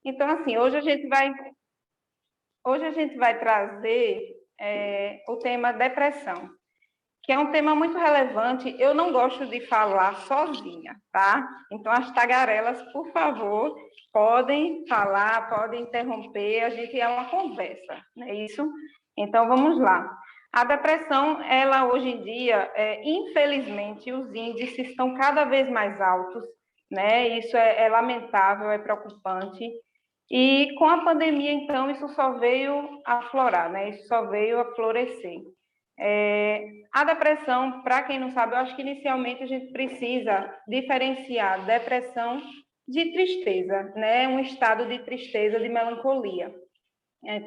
Então, assim, hoje a gente vai trazer o tema depressão, que é um tema muito relevante. Eu não gosto de falar sozinha, tá? Então, as tagarelas, por favor, podem falar, podem interromper, a gente é uma conversa, não é isso? Então, vamos lá. A depressão, ela hoje em dia, infelizmente, os índices estão cada vez mais altos, né? Isso é lamentável, é preocupante. E com a pandemia, então, isso só veio a aflorar, né? Isso só veio a florescer. A depressão, para quem não sabe, eu acho que inicialmente a gente precisa diferenciar depressão de tristeza, né? Um estado de tristeza, de melancolia.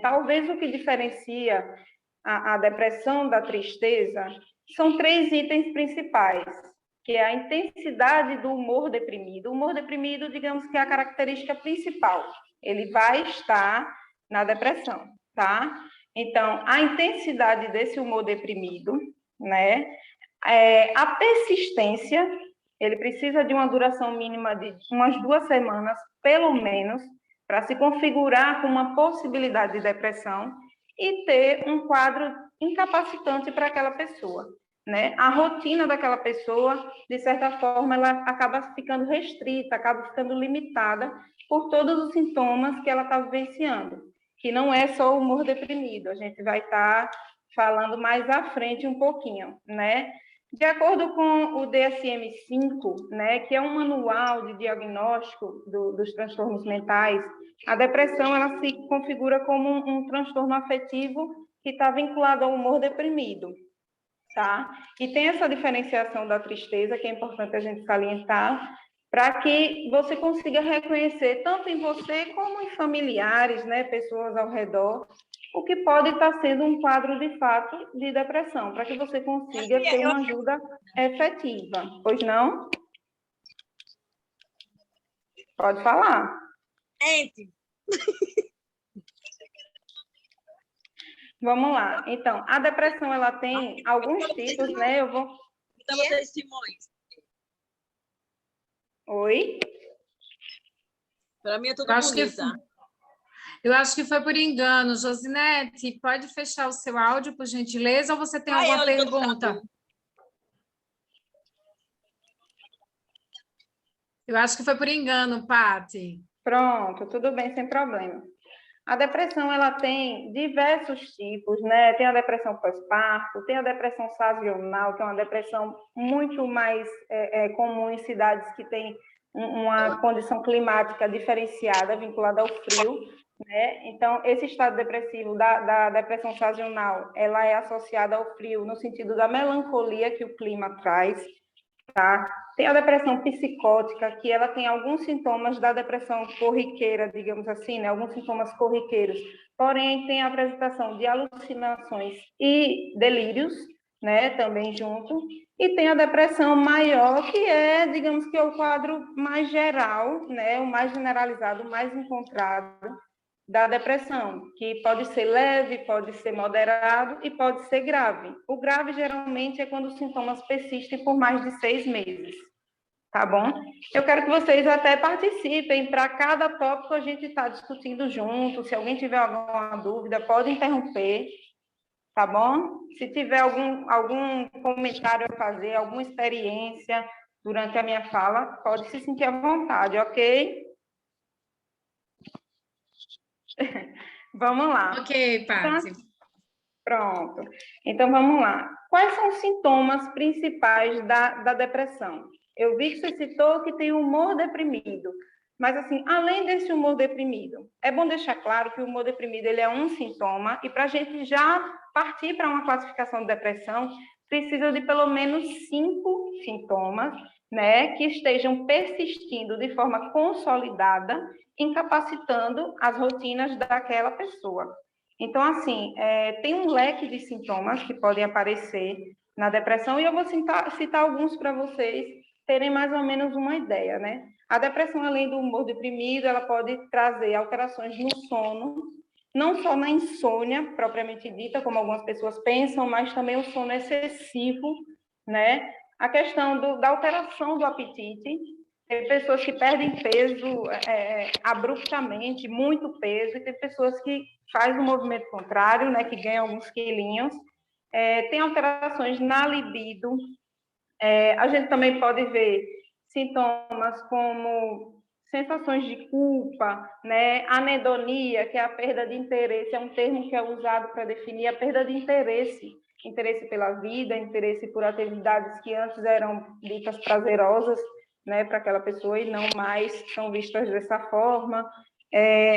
Talvez o que diferencia a depressão da tristeza são três itens principais, que é a intensidade do humor deprimido. O humor deprimido, digamos que é a característica principal. Ele vai estar na depressão, tá? Então, a intensidade desse humor deprimido, né? A persistência, ele precisa de uma duração mínima de umas 2 semanas, pelo menos, para se configurar com uma possibilidade de depressão e ter um quadro incapacitante para aquela pessoa, né? A rotina daquela pessoa, de certa forma, ela acaba ficando restrita, acaba ficando limitada por todos os sintomas que ela está vivenciando, que não é só o humor deprimido, a gente vai estar falando mais à frente um pouquinho, né? De acordo com o DSM-5, né, que é um manual de diagnóstico dos transtornos mentais, a depressão ela se configura como um transtorno afetivo que está vinculado ao humor deprimido, tá? E tem essa diferenciação da tristeza, que é importante a gente salientar, para que você consiga reconhecer, tanto em você como em familiares, né, pessoas ao redor, o que pode estar sendo um quadro de fato de depressão, para que você consiga ter uma ajuda efetiva. Pois não? Pode falar. Gente. Vamos lá. Então, a depressão, ela tem alguns tipos, né? Eu vou... Então, vocês, Simões. Oi? Para mim é tudo bonita. Eu acho que foi por engano. Josinete, pode fechar o seu áudio, por gentileza, ou você tem alguma pergunta? Eu acho que foi por engano, Pati. Pronto, tudo bem, sem problema. A depressão, ela tem diversos tipos, né? Tem a depressão pós-parto, tem a depressão sazonal, que é uma depressão muito mais comum em cidades que têm uma condição climática diferenciada, vinculada ao frio, né? Então, esse estado depressivo da depressão sazonal, ela é associada ao frio no sentido da melancolia que o clima traz, tá? Tem a depressão psicótica, que ela tem alguns sintomas da depressão corriqueira, digamos assim, né? Alguns sintomas corriqueiros, porém tem a apresentação de alucinações e delírios, né? Também junto. E tem a depressão maior, que é, digamos que é o quadro mais geral, né? O mais generalizado, o mais encontrado da depressão, que pode ser leve, pode ser moderado e pode ser grave. O grave, geralmente, é quando os sintomas persistem por mais de 6 meses, tá bom? Eu quero que vocês até participem, para cada tópico a gente está discutindo junto, se alguém tiver alguma dúvida, pode interromper, tá bom? Se tiver algum comentário a fazer, alguma experiência durante a minha fala, pode se sentir à vontade, ok? Vamos lá. Ok, Pati. Pronto. Então, vamos lá. Quais são os sintomas principais da depressão? Eu vi que você citou que tem humor deprimido. Mas, assim, além desse humor deprimido, é bom deixar claro que o humor deprimido ele é um sintoma, e para a gente já partir para uma classificação de depressão, precisa de pelo menos 5 sintomas, né, que estejam persistindo de forma consolidada, incapacitando as rotinas daquela pessoa. Então, assim, tem um leque de sintomas que podem aparecer na depressão, e eu vou citar alguns para vocês terem mais ou menos uma ideia, né? A depressão, além do humor deprimido, ela pode trazer alterações no sono, não só na insônia, propriamente dita, como algumas pessoas pensam, mas também o sono excessivo, né? A questão da alteração do apetite, Tem pessoas que perdem peso abruptamente, muito peso, e tem pessoas que fazem o movimento contrário, né, que ganham alguns quilinhos. Tem alterações na libido. A gente também pode ver sintomas como sensações de culpa, né, anedonia, que é a perda de interesse, é um termo que é usado para definir a perda de interesse pela vida, interesse por atividades que antes eram ditas prazerosas, né, para aquela pessoa e não mais são vistas dessa forma.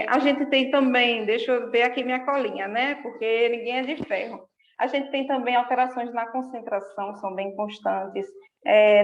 A gente tem também, deixa eu ver aqui minha colinha, né, porque ninguém é de ferro. A gente tem também alterações na concentração, são bem constantes.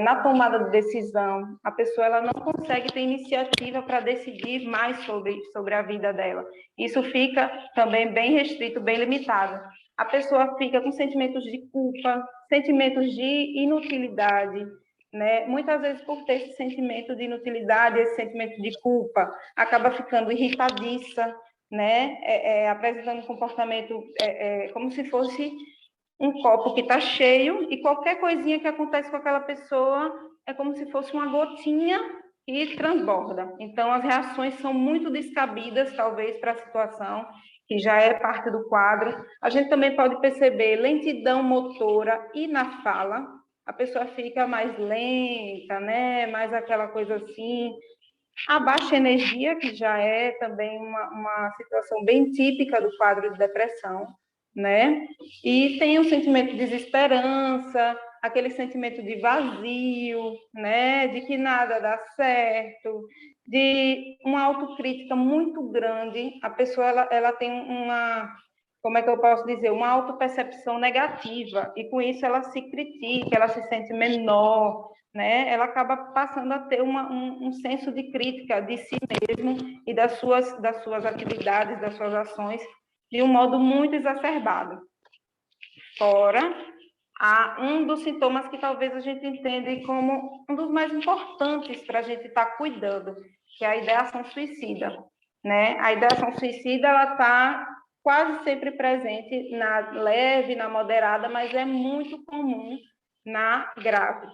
Na tomada de decisão, a pessoa ela não consegue ter iniciativa para decidir mais sobre a vida dela. Isso fica também bem restrito, bem limitado. A pessoa fica com sentimentos de culpa, sentimentos de inutilidade, né? Muitas vezes, por ter esse sentimento de inutilidade, esse sentimento de culpa, acaba ficando irritadiça, né? Apresentando um comportamento como se fosse um copo que está cheio e qualquer coisinha que acontece com aquela pessoa é como se fosse uma gotinha e transborda. Então, as reações são muito descabidas, talvez, para a situação, que já é parte do quadro. A gente também pode perceber lentidão motora e na fala. A pessoa fica mais lenta, né? Mais aquela coisa assim. A baixa energia, que já é também uma situação bem típica do quadro de depressão, né? E tem um sentimento de desesperança, aquele sentimento de vazio, né? De que nada dá certo, de uma autocrítica muito grande. A pessoa ela tem como é que eu posso dizer, uma autopercepção negativa, e com isso ela se critica, ela se sente menor, né? Ela acaba passando a ter um senso de crítica de si mesmo e das suas atividades, das suas ações, de um modo muito exacerbado. Fora um dos sintomas que talvez a gente entenda como um dos mais importantes para a gente estar cuidando, que é a ideação suicida, né? A ideação suicida, ela está quase sempre presente na leve, na moderada, mas é muito comum na grave,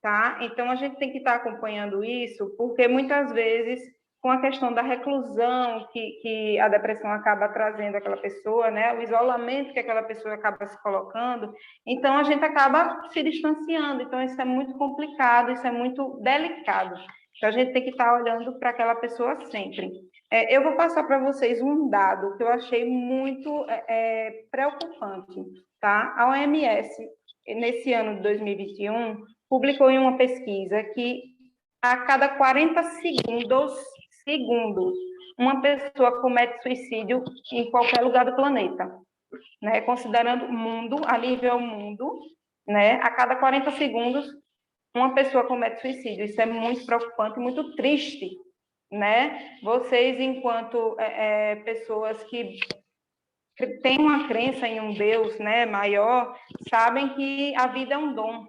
tá? Então, a gente tem que estar acompanhando isso, porque muitas vezes, com a questão da reclusão que a depressão acaba trazendo àquela pessoa, né? O isolamento que aquela pessoa acaba se colocando, então a gente acaba se distanciando. Então, isso é muito complicado, isso é muito delicado. Então, a gente tem que estar olhando para aquela pessoa sempre. Eu vou passar para vocês um dado que eu achei muito preocupante, tá? A OMS, nesse ano de 2021, publicou em uma pesquisa que a cada 40 segundos, uma pessoa comete suicídio em qualquer lugar do planeta, né? Considerando o mundo, a nível mundo, né? A cada 40 segundos, uma pessoa comete suicídio. Isso é muito preocupante, muito triste, né? Vocês, enquanto pessoas que têm uma crença em um Deus, né, maior, sabem que a vida é um dom.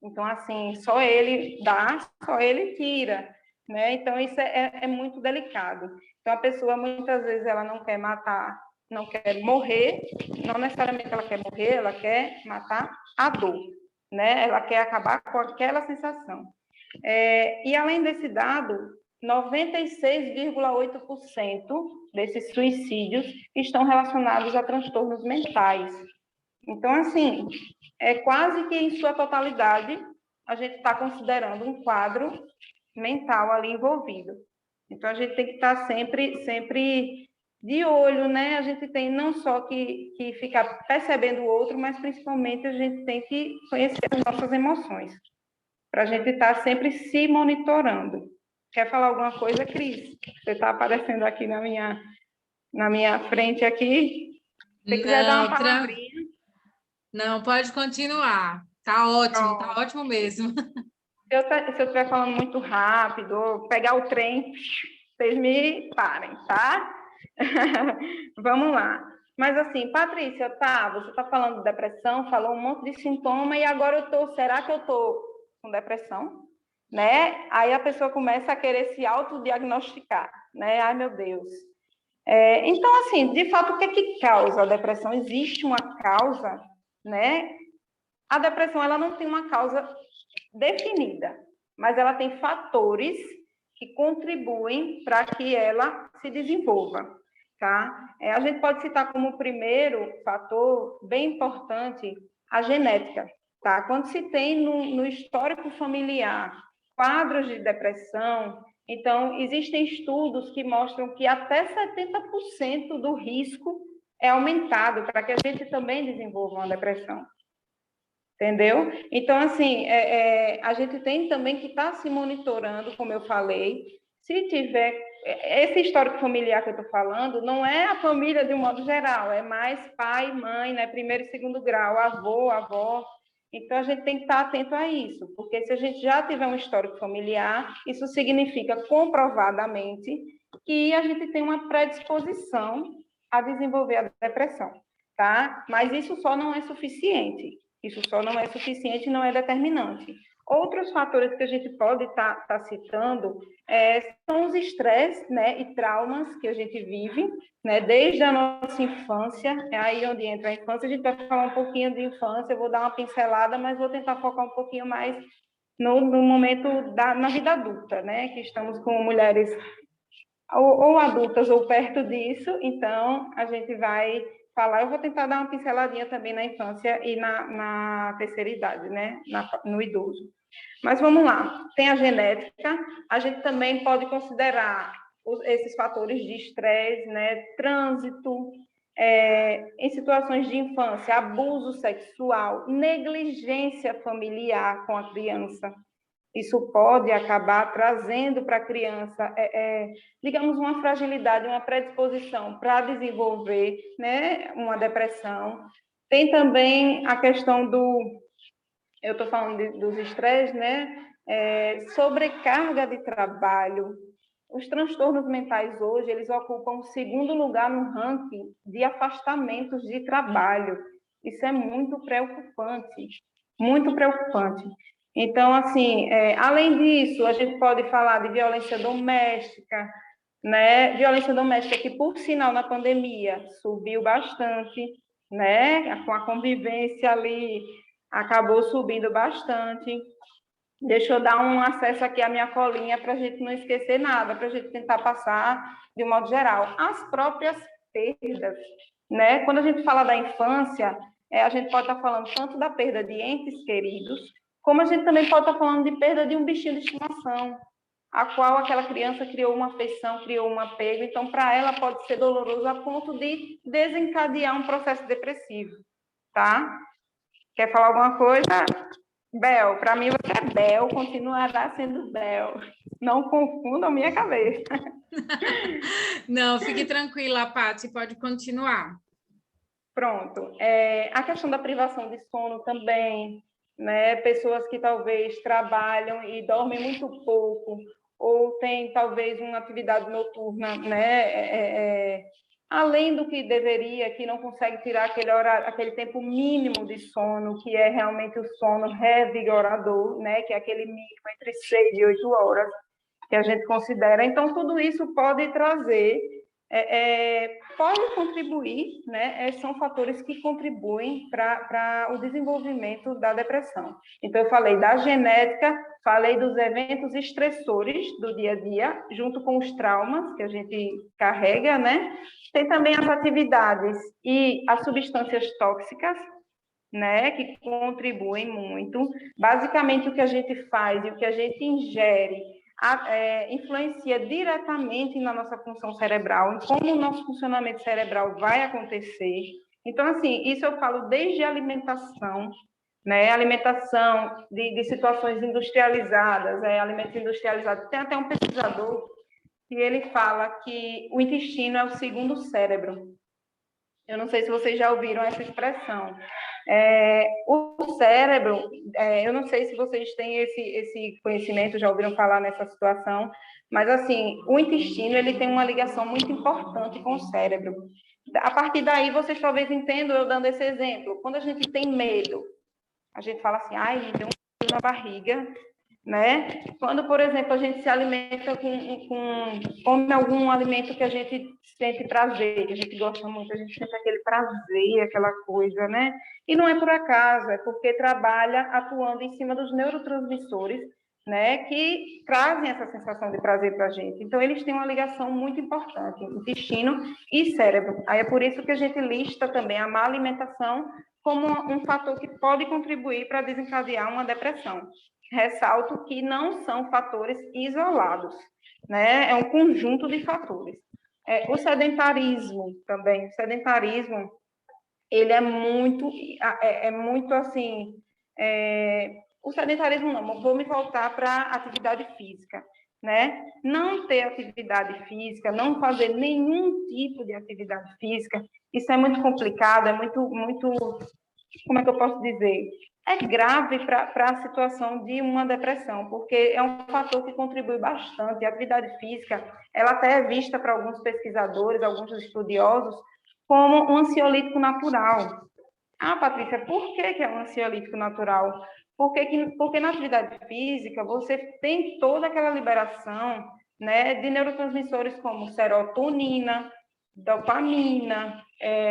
Então, assim, só ele dá, só ele tira, né? Então, isso é muito delicado. Então, a pessoa, muitas vezes, ela não quer matar, não quer morrer, não necessariamente ela quer morrer, ela quer matar a dor, né? Ela quer acabar com aquela sensação. E, além desse dado, 96,8% desses suicídios estão relacionados a transtornos mentais. Então, assim, quase que em sua totalidade, a gente está considerando um quadro mental ali envolvido. Então, a gente tem que estar sempre de olho, né? A gente tem não só que ficar percebendo o outro, mas principalmente a gente tem que conhecer as nossas emoções, para a gente estar sempre se monitorando. Quer falar alguma coisa, Cris? Você está aparecendo aqui na minha frente aqui. Se você quiser dar uma palavrinha. Não, pode continuar. Tá ótimo mesmo. Se eu estiver falando muito rápido, ou pegar o trem, vocês me parem, tá? Vamos lá. Mas assim, Patrícia, você está falando de depressão, falou um monte de sintoma, e agora será que eu estou com depressão? Né? Aí a pessoa começa a querer se autodiagnosticar, né? Ai, meu Deus. Então, assim, de fato, o que causa a depressão? Existe uma causa, né? A depressão, ela não tem uma causa definida, mas ela tem fatores que contribuem para que ela se desenvolva, tá? A gente pode citar como primeiro fator bem importante a genética, tá? Quando se tem no histórico familiar quadros de depressão, então existem estudos que mostram que até 70% do risco é aumentado para que a gente também desenvolva uma depressão. Entendeu? Então, assim, a gente tem também que estar se monitorando, como eu falei. Se tiver... Esse histórico familiar que eu estou falando não é a família de um modo geral, é mais pai, mãe, né? Primeiro e segundo grau, avô, avó. Então, a gente tem que estar atento a isso, porque se a gente já tiver um histórico familiar, isso significa comprovadamente que a gente tem uma predisposição a desenvolver a depressão, tá? Mas isso só não é suficiente. Isso só não é suficiente e não é determinante. Outros fatores que a gente pode estar citando são os estresses, né, e traumas que a gente vive, né, desde a nossa infância. É aí onde entra a infância. A gente vai falar um pouquinho de infância, eu vou dar uma pincelada, mas vou tentar focar um pouquinho mais no momento na vida adulta, né, que estamos com mulheres ou adultas ou perto disso. Então a gente vai falar, eu vou tentar dar uma pinceladinha também na infância e na terceira idade, né? No idoso. Mas vamos lá, tem a genética, a gente também pode considerar esses fatores de estresse, né? Trânsito, em situações de infância, abuso sexual, negligência familiar com a criança. Isso pode acabar trazendo para a criança, digamos, uma fragilidade, uma predisposição para desenvolver, né, uma depressão. Tem também a questão eu estou falando dos estresses, né, sobrecarga de trabalho. Os transtornos mentais hoje, eles ocupam o segundo lugar no ranking de afastamentos de trabalho. Isso é muito preocupante, muito preocupante. Então, assim, além disso, a gente pode falar de violência doméstica, né? Violência doméstica que, por sinal, na pandemia subiu bastante, né? Com a convivência ali, acabou subindo bastante. Deixa eu dar um acesso aqui à minha colinha para a gente não esquecer nada, para a gente tentar passar de um modo geral. As próprias perdas, né? Quando a gente fala da infância, a gente pode estar falando tanto da perda de entes queridos, como a gente também pode estar falando de perda de um bichinho de estimação, a qual aquela criança criou uma afeição, criou um apego. Então, para ela pode ser doloroso a ponto de desencadear um processo depressivo, tá? Quer falar alguma coisa? Bel, para mim você é Bel, continuará sendo Bel. Não confunda a minha cabeça. Não, fique tranquila, Paty, pode continuar. Pronto. A questão da privação de sono também, né? Pessoas que talvez trabalham e dormem muito pouco, ou têm talvez uma atividade noturna, né? Além do que deveria, que não consegue tirar aquele horário, aquele tempo mínimo de sono, que é realmente o sono revigorador, né? Que é aquele mínimo entre 6 e 8 horas que a gente considera. Então, tudo isso pode trazer, pode contribuir, né? São fatores que contribuem para o desenvolvimento da depressão. Então, eu falei da genética, falei dos eventos estressores do dia a dia, junto com os traumas que a gente carrega, né? Tem também as atividades e as substâncias tóxicas, né, que contribuem muito. Basicamente, o que a gente faz e o que a gente ingere influencia diretamente na nossa função cerebral, em como o nosso funcionamento cerebral vai acontecer. Então, assim, isso eu falo desde a alimentação, né, alimentação de situações industrializadas, alimentos industrializados. Tem até um pesquisador que ele fala que o intestino é o segundo cérebro. Eu não sei se vocês já ouviram essa expressão. O cérebro, eu não sei se vocês têm esse conhecimento, já ouviram falar nessa situação, mas, assim, o intestino, ele tem uma ligação muito importante com o cérebro. A partir daí, vocês talvez entendam eu dando esse exemplo. Quando a gente tem medo, a gente fala assim, ai, me deu um frio na barriga, né? Quando, por exemplo, a gente se alimenta come algum alimento que a gente sente prazer, que a gente gosta muito, a gente sente aquele prazer, aquela coisa, né? E não é por acaso, é porque trabalha atuando em cima dos neurotransmissores né, que trazem essa sensação de prazer para a gente. Então, eles têm uma ligação muito importante, intestino e cérebro. Aí é por isso que a gente lista também a má alimentação como um fator que pode contribuir para desencadear uma depressão. Ressalto que não são fatores isolados, né, é um conjunto de fatores. O sedentarismo também, o sedentarismo, ele é muito assim, o sedentarismo não, vou me voltar para a atividade física, né? Não ter atividade física, não fazer nenhum tipo de atividade física, isso é muito complicado, é muito, como é que eu posso dizer? É grave para a situação de uma depressão, porque é um fator que contribui bastante. A atividade física, ela até é vista para alguns pesquisadores, alguns estudiosos, como um ansiolítico natural. Ah, Patrícia, por que é um ansiolítico natural? Porque na atividade física você tem toda aquela liberação, né, de neurotransmissores como serotonina, dopamina,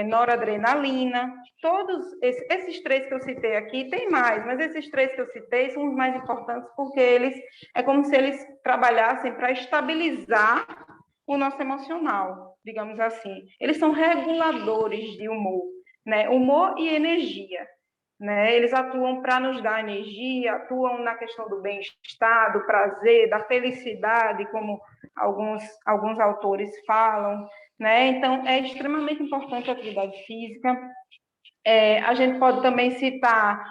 noradrenalina, todos esses três que eu citei aqui, tem mais, mas esses três que eu citei são os mais importantes porque eles, é como se eles trabalhassem para estabilizar o nosso emocional, digamos assim. Eles são reguladores de humor, né? Humor e energia, né? Eles atuam para nos dar energia, atuam na questão do bem-estar, do prazer, da felicidade, como alguns autores falam, né? Então, é extremamente importante a atividade física. A gente pode também citar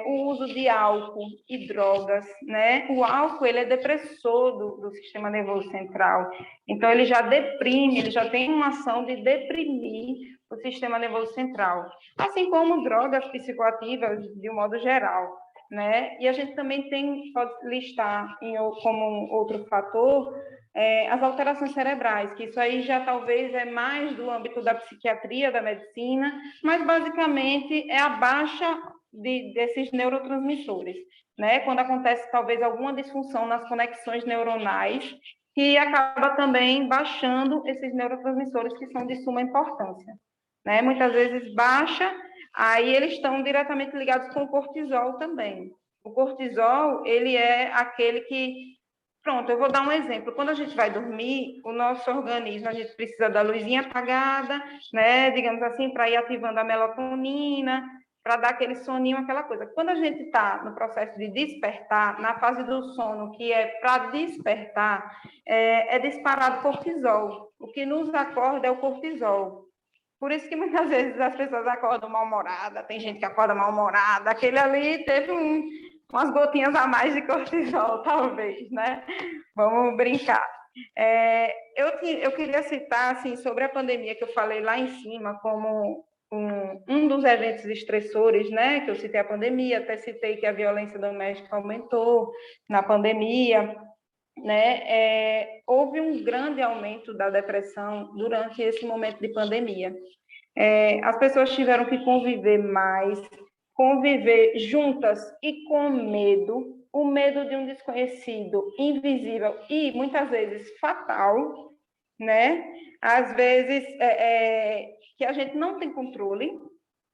o uso de álcool e drogas, né? O álcool, ele é depressor do sistema nervoso central, então ele já deprime, ele já tem uma ação de deprimir o sistema nervoso central, assim como drogas psicoativas de um modo geral, né? E a gente também pode listar como outro fator as alterações cerebrais, que isso aí já talvez é mais do âmbito da psiquiatria, da medicina, mas basicamente é a baixa desses neurotransmissores, né? Quando acontece talvez alguma disfunção nas conexões neuronais, que acaba também baixando esses neurotransmissores que são de suma importância, né? Muitas vezes baixa, aí eles estão diretamente ligados com o cortisol também. O cortisol, ele é aquele que... Pronto, eu vou dar um exemplo. Quando a gente vai dormir, o nosso organismo, a gente precisa da luzinha apagada, né, digamos assim, para ir ativando a melatonina, para dar aquele soninho, aquela coisa. Quando a gente está no processo de despertar, na fase do sono, que é para despertar, é disparado cortisol. O que nos acorda é o cortisol. Por isso que muitas vezes as pessoas acordam mal-humoradas, tem gente que acorda mal-humorada, aquele ali teve umas gotinhas a mais de cortisol, talvez, né? Vamos brincar. Eu queria citar, assim, sobre a pandemia que eu falei lá em cima, como um dos eventos estressores, né? Que eu citei a pandemia, até citei que a violência doméstica aumentou na pandemia, né? Houve um grande aumento da depressão durante esse momento de pandemia. As pessoas tiveram que conviver mais, conviver juntas e com medo, o medo de um desconhecido invisível e muitas vezes fatal, né? Às vezes que a gente não tem controle,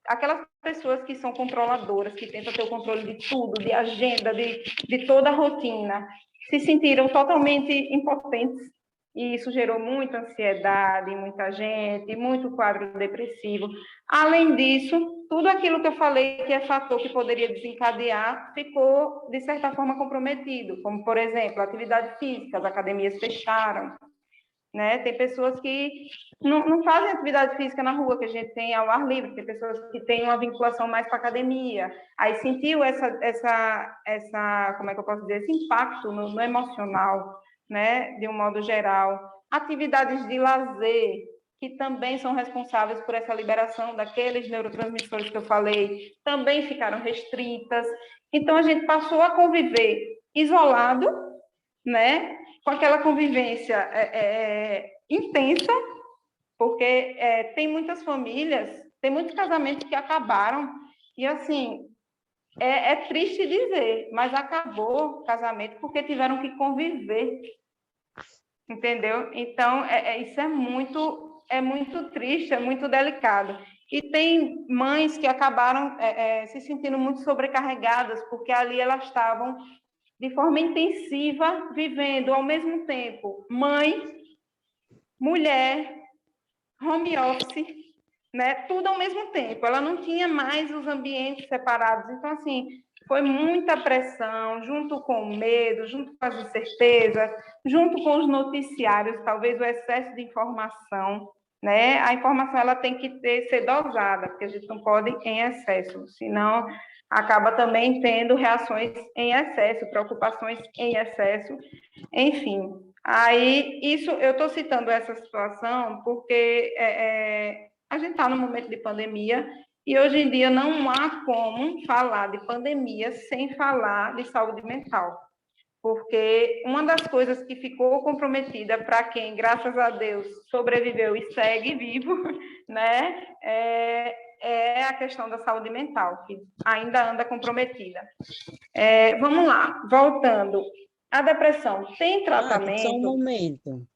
aquelas pessoas que são controladoras, que tentam ter o controle de tudo, de agenda, de toda a rotina, se sentiram totalmente impotentes, e isso gerou muita ansiedade em muita gente, muito quadro depressivo. Além disso, tudo aquilo que eu falei que é fator que poderia desencadear ficou, de certa forma, comprometido, como, por exemplo, a atividade física, as academias fecharam, né? Tem pessoas que não fazem atividade física na rua, que a gente tem ao ar livre, tem pessoas que têm uma vinculação mais para a academia, aí sentiu essa, como é que eu posso dizer, esse impacto no emocional, né? De um modo geral. Atividades de lazer, que também são responsáveis por essa liberação daqueles neurotransmissores que eu falei, também ficaram restritas. Então, a gente passou a conviver isolado, né? Com aquela convivência intensa, porque tem muitas famílias, tem muitos casamentos que acabaram, e assim, é triste dizer, mas acabou o casamento porque tiveram que conviver, entendeu? Então, isso é muito triste, é muito delicado. E tem mães que acabaram se sentindo muito sobrecarregadas, porque ali elas estavam de forma intensiva, vivendo ao mesmo tempo mãe, mulher, home office, né? Tudo ao mesmo tempo. Ela não tinha mais os ambientes separados. Então, assim, foi muita pressão, junto com o medo, junto com as incertezas, junto com os noticiários, talvez o excesso de informação, né? A informação ela tem que ser dosada, porque a gente não pode em excesso, senão acaba também tendo reações em excesso, preocupações em excesso, enfim. Aí, eu estou citando essa situação porque a gente está no momento de pandemia e hoje em dia não há como falar de pandemia sem falar de saúde mental, porque uma das coisas que ficou comprometida para quem, graças a Deus, sobreviveu e segue vivo, né, é a questão da saúde mental, que ainda anda comprometida. Vamos lá, voltando. A depressão tem tratamento? Só um momento.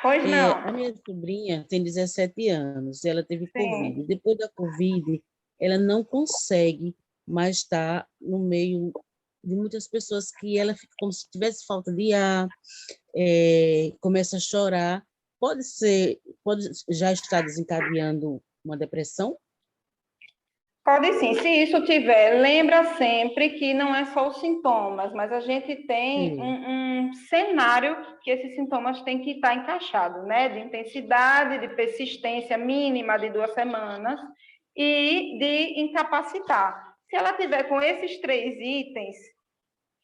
Pois não. A minha sobrinha tem 17 anos, ela teve Sim. Covid. Depois da Covid, ela não consegue mais estar no meio de muitas pessoas que ela fica como se tivesse falta de ar, começa a chorar. Pode já estar desencadeando uma depressão? Pode sim, se isso tiver, lembra sempre que não é só os sintomas, mas a gente tem um cenário que esses sintomas têm que estar encaixados, né? De intensidade, de persistência mínima de 2 semanas e de incapacitar. Se ela tiver com esses 3 itens,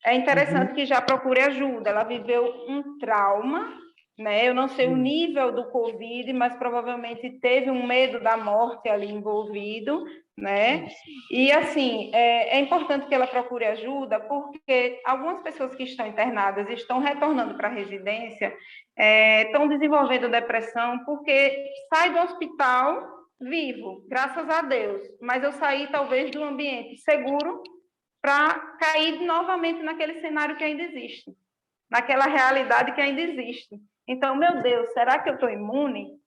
é interessante que já procure ajuda. Ela viveu um trauma, né? Eu não sei o nível do Covid, mas provavelmente teve um medo da morte ali envolvido, né? E, assim, é importante que ela procure ajuda, porque algumas pessoas que estão internadas estão retornando para a residência, estão desenvolvendo depressão, porque sai do hospital vivo, graças a Deus, mas eu saí talvez de um ambiente seguro para cair novamente naquele cenário que ainda existe, naquela realidade que ainda existe. Então, meu Deus, será que eu estou imune?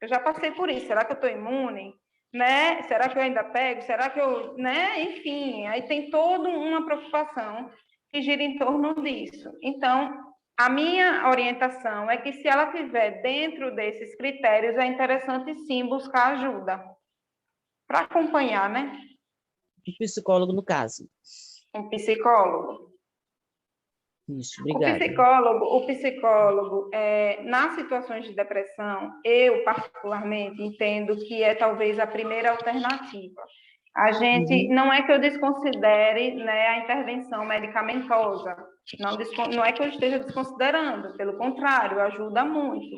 Eu já passei por isso, será que eu estou imune? Né? Será que eu ainda pego? Será que eu... né? Enfim, aí tem toda uma preocupação que gira em torno disso. Então, a minha orientação é que se ela estiver dentro desses critérios, é interessante sim buscar ajuda para acompanhar, né? Um psicólogo, no caso. Um psicólogo. Isso, obrigada. O psicólogo, nas situações de depressão, eu particularmente entendo que é talvez a primeira alternativa. A gente, não é que eu desconsidere, né, a intervenção medicamentosa, não é que eu esteja desconsiderando, pelo contrário, ajuda muito.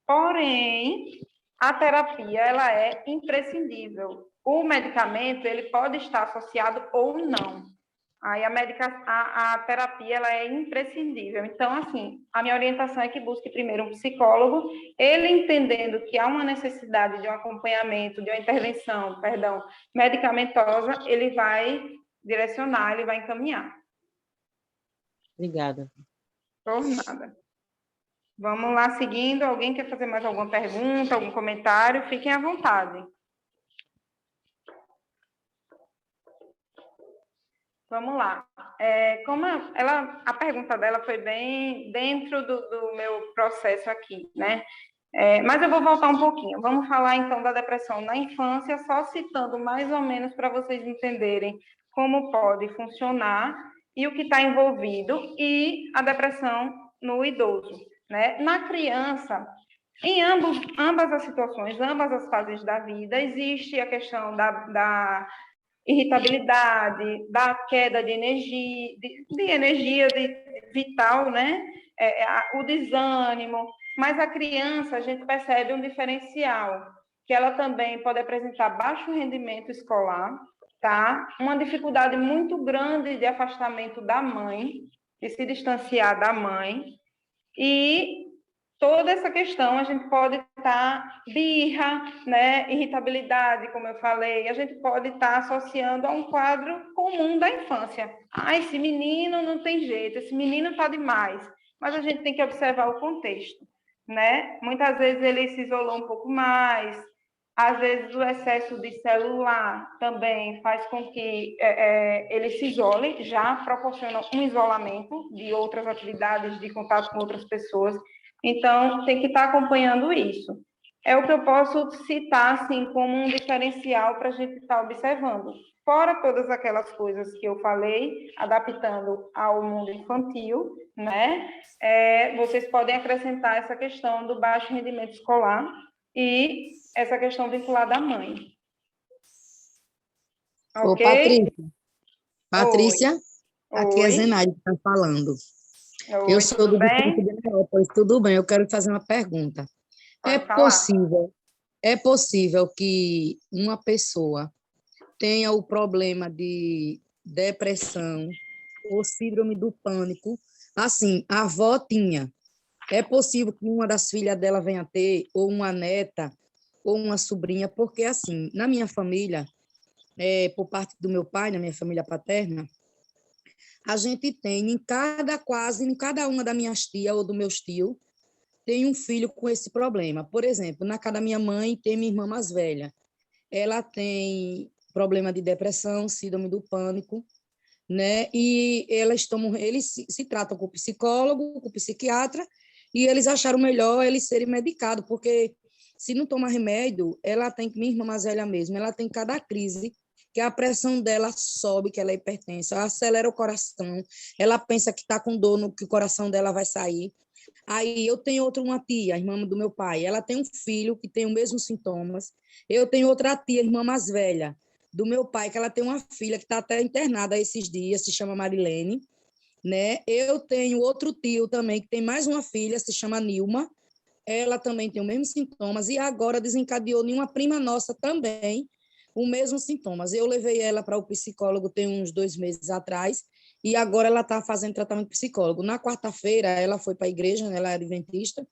Porém, a terapia, ela é imprescindível. O medicamento, ele pode estar associado ou não. Aí a terapia ela é imprescindível. Então, assim, a minha orientação é que busque primeiro um psicólogo, ele entendendo que há uma necessidade de um acompanhamento, de uma intervenção, medicamentosa, ele vai direcionar, ele vai encaminhar. Obrigada. Por nada. Vamos lá, seguindo. Alguém quer fazer mais alguma pergunta, algum comentário? Fiquem à vontade. Vamos lá. A pergunta dela foi bem dentro do meu processo aqui, né? Mas eu vou voltar um pouquinho. Vamos falar, então, da depressão na infância, só citando mais ou menos para vocês entenderem como pode funcionar e o que está envolvido, e a depressão no idoso, né? Na criança, em ambas as situações, ambas as fases da vida, existe a questão da irritabilidade, da queda de energia, vital, né? O desânimo. Mas a criança, a gente percebe um diferencial, que ela também pode apresentar baixo rendimento escolar, tá? Uma dificuldade muito grande de afastamento da mãe, de se distanciar da mãe, e toda essa questão a gente pode estar birra, né, irritabilidade, como eu falei, a gente pode estar associando a um quadro comum da infância. Esse menino não tem jeito, esse menino está demais. Mas a gente tem que observar o contexto, né? Muitas vezes ele se isolou um pouco mais, Às vezes, o excesso de celular também faz com que ele se isole, já proporciona um isolamento de outras atividades, de contato com outras pessoas. Então, tem que estar acompanhando isso. É o que eu posso citar, assim, como um diferencial para a gente estar observando. Fora todas aquelas coisas que eu falei, adaptando ao mundo infantil, né? Vocês podem acrescentar essa questão do baixo rendimento escolar e essa questão vinculada à mãe. Ô, Ok? Patrícia, aqui é a Oi. Zenaide que está falando. Oi, Eu sou tudo do bem? Distrito de Neópolis, tudo bem, eu quero fazer uma pergunta. Pode falar. É possível que uma pessoa tenha o problema de depressão ou síndrome do pânico? Assim, a avó tinha. É possível que uma das filhas dela venha ter, ou uma neta, ou uma sobrinha, porque, assim, na minha família, por parte do meu pai, na minha família paterna, a gente tem quase em cada uma das minhas tias ou dos meus tios, tem um filho com esse problema. Por exemplo, na casa da minha mãe tem minha irmã mais velha. Ela tem problema de depressão, síndrome do pânico, né? E eles se tratam com o psicólogo, com o psiquiatra, e eles acharam melhor eles serem medicados, porque se não tomar remédio, minha irmã mais velha mesmo, ela tem cada crise que a pressão dela sobe, que ela é hipertensa, acelera o coração, ela pensa que está com dor, que o coração dela vai sair. Aí eu tenho uma tia, a irmã do meu pai, ela tem um filho que tem os mesmos sintomas. Eu tenho outra tia, irmã mais velha, do meu pai, que ela tem uma filha que está até internada esses dias, se chama Marilene, né? Eu tenho outro tio também, que tem mais uma filha, se chama Nilma, ela também tem os mesmos sintomas, e agora desencadeou em uma prima nossa também os mesmos sintomas. Eu levei ela para o psicólogo tem uns 2 meses atrás, e agora ela está fazendo tratamento psicólogo. Na quarta-feira, ela foi para a igreja, né, ela é adventista,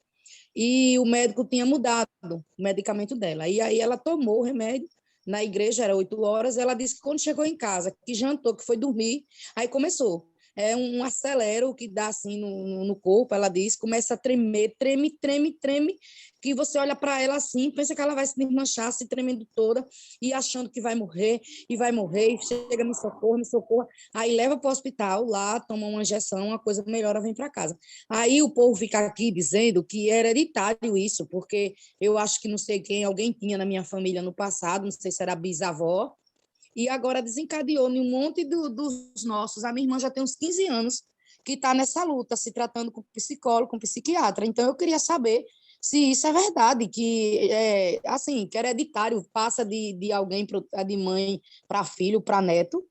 e o médico tinha mudado o medicamento dela. E aí ela tomou o remédio, na igreja era 8 horas, ela disse que quando chegou em casa, que jantou, que foi dormir, aí começou. É um acelero que dá assim no corpo, ela diz, começa a tremer, treme, que você olha para ela assim, pensa que ela vai se desmanchar, se tremendo toda, e achando que vai morrer, e chega, me socorro, aí leva para o hospital, lá, toma uma injeção, uma coisa melhora, vem para casa. Aí o povo fica aqui dizendo que é hereditário isso, porque eu acho que não sei quem, alguém tinha na minha família no passado, não sei se era bisavó, e agora desencadeou em um monte dos nossos. A minha irmã já tem uns 15 anos que está nessa luta, se tratando com psicólogo, com psiquiatra. Então, eu queria saber se isso é verdade, que assim, que hereditário, passa de alguém, de mãe para filho, para neto.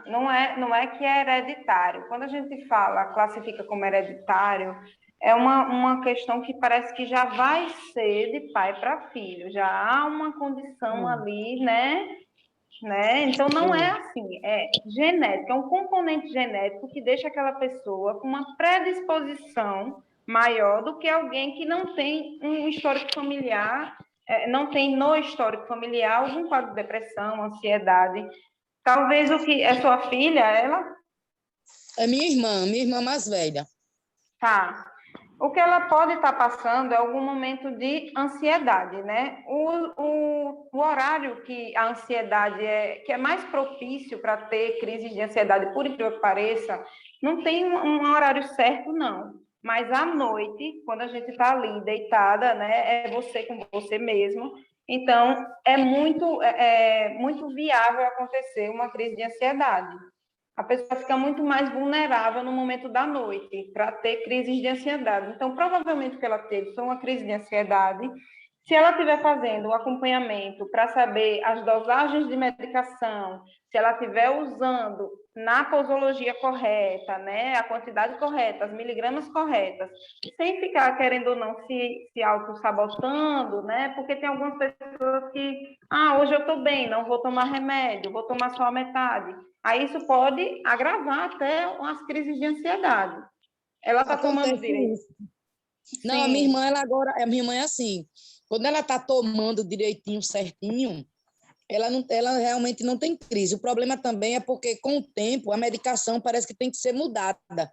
Não é que é hereditário. Quando a gente classifica como hereditário, é uma questão que parece que já vai ser de pai para filho, já há uma condição ali, né? Então, não é assim, é genético, é um componente genético que deixa aquela pessoa com uma predisposição maior do que alguém que não tem um histórico familiar, não tem no histórico familiar algum quadro de depressão, ansiedade. Talvez o que é sua filha, ela? É minha irmã mais velha. Tá. O que ela pode estar passando é algum momento de ansiedade, né? O horário que a ansiedade que é mais propício para ter crises de ansiedade, por incrível que pareça, não tem um horário certo, não. Mas à noite, quando a gente está ali deitada, né? É você com você mesmo. Então, é muito viável acontecer uma crise de ansiedade. A pessoa fica muito mais vulnerável no momento da noite para ter crises de ansiedade. Então, provavelmente o que ela teve foi uma crise de ansiedade. Se ela estiver fazendo o acompanhamento para saber as dosagens de medicação, se ela estiver usando na posologia correta, né, a quantidade correta, as miligramas corretas, sem ficar, querendo ou não, se auto-sabotando, né, porque tem algumas pessoas que, hoje eu estou bem, não vou tomar remédio, vou tomar só a metade. Aí isso pode agravar até as crises de ansiedade. Ela está tomando direito? Não, Sim. a minha irmã é assim, quando ela está tomando direitinho, certinho, ela realmente não tem crise. O problema também é porque, com o tempo, a medicação parece que tem que ser mudada,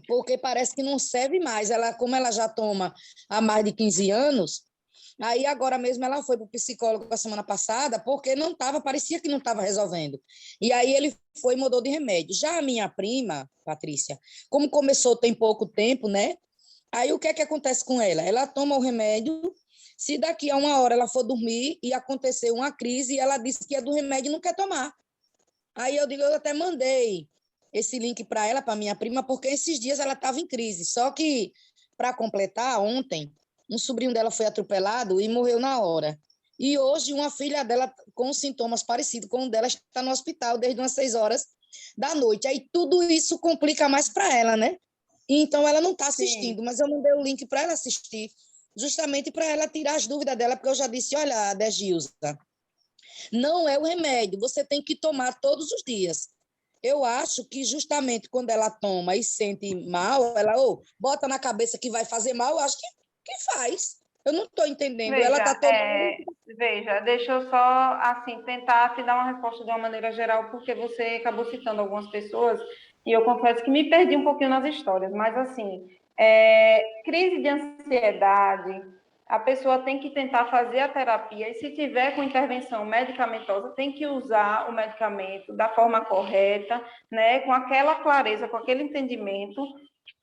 porque parece que não serve mais. Como ela já toma há mais de 15 anos, Aí agora mesmo ela foi para o psicólogo a semana passada, porque não estava, parecia que não estava resolvendo. E aí ele foi e mudou de remédio. Já a minha prima, Patrícia, como começou tem pouco tempo, né? Aí o que é que acontece com ela? Ela toma o remédio, se daqui a 1 hora ela for dormir e acontecer uma crise, ela disse que é do remédio e não quer tomar. Aí eu digo, eu até mandei esse link para ela, para minha prima, porque esses dias ela estava em crise. Só que, para completar, ontem, um sobrinho dela foi atropelado e morreu na hora. E hoje, uma filha dela com sintomas parecidos com o dela está no hospital desde umas 6 horas da noite. Aí tudo isso complica mais para ela, né? Então, ela não está assistindo, Sim. mas eu mandei o link para ela assistir, justamente para ela tirar as dúvidas dela, porque eu já disse, olha, Degilza, não é o remédio, você tem que tomar todos os dias. Eu acho que justamente quando ela toma e sente mal, ela bota na cabeça que vai fazer mal, eu acho que faz. Eu não estou entendendo. Ela está Veja, deixa eu só assim tentar te dar uma resposta de uma maneira geral, porque você acabou citando algumas pessoas e eu confesso que me perdi um pouquinho nas histórias, mas assim, crise de ansiedade, a pessoa tem que tentar fazer a terapia e se tiver com intervenção medicamentosa, tem que usar o medicamento da forma correta, né, com aquela clareza, com aquele entendimento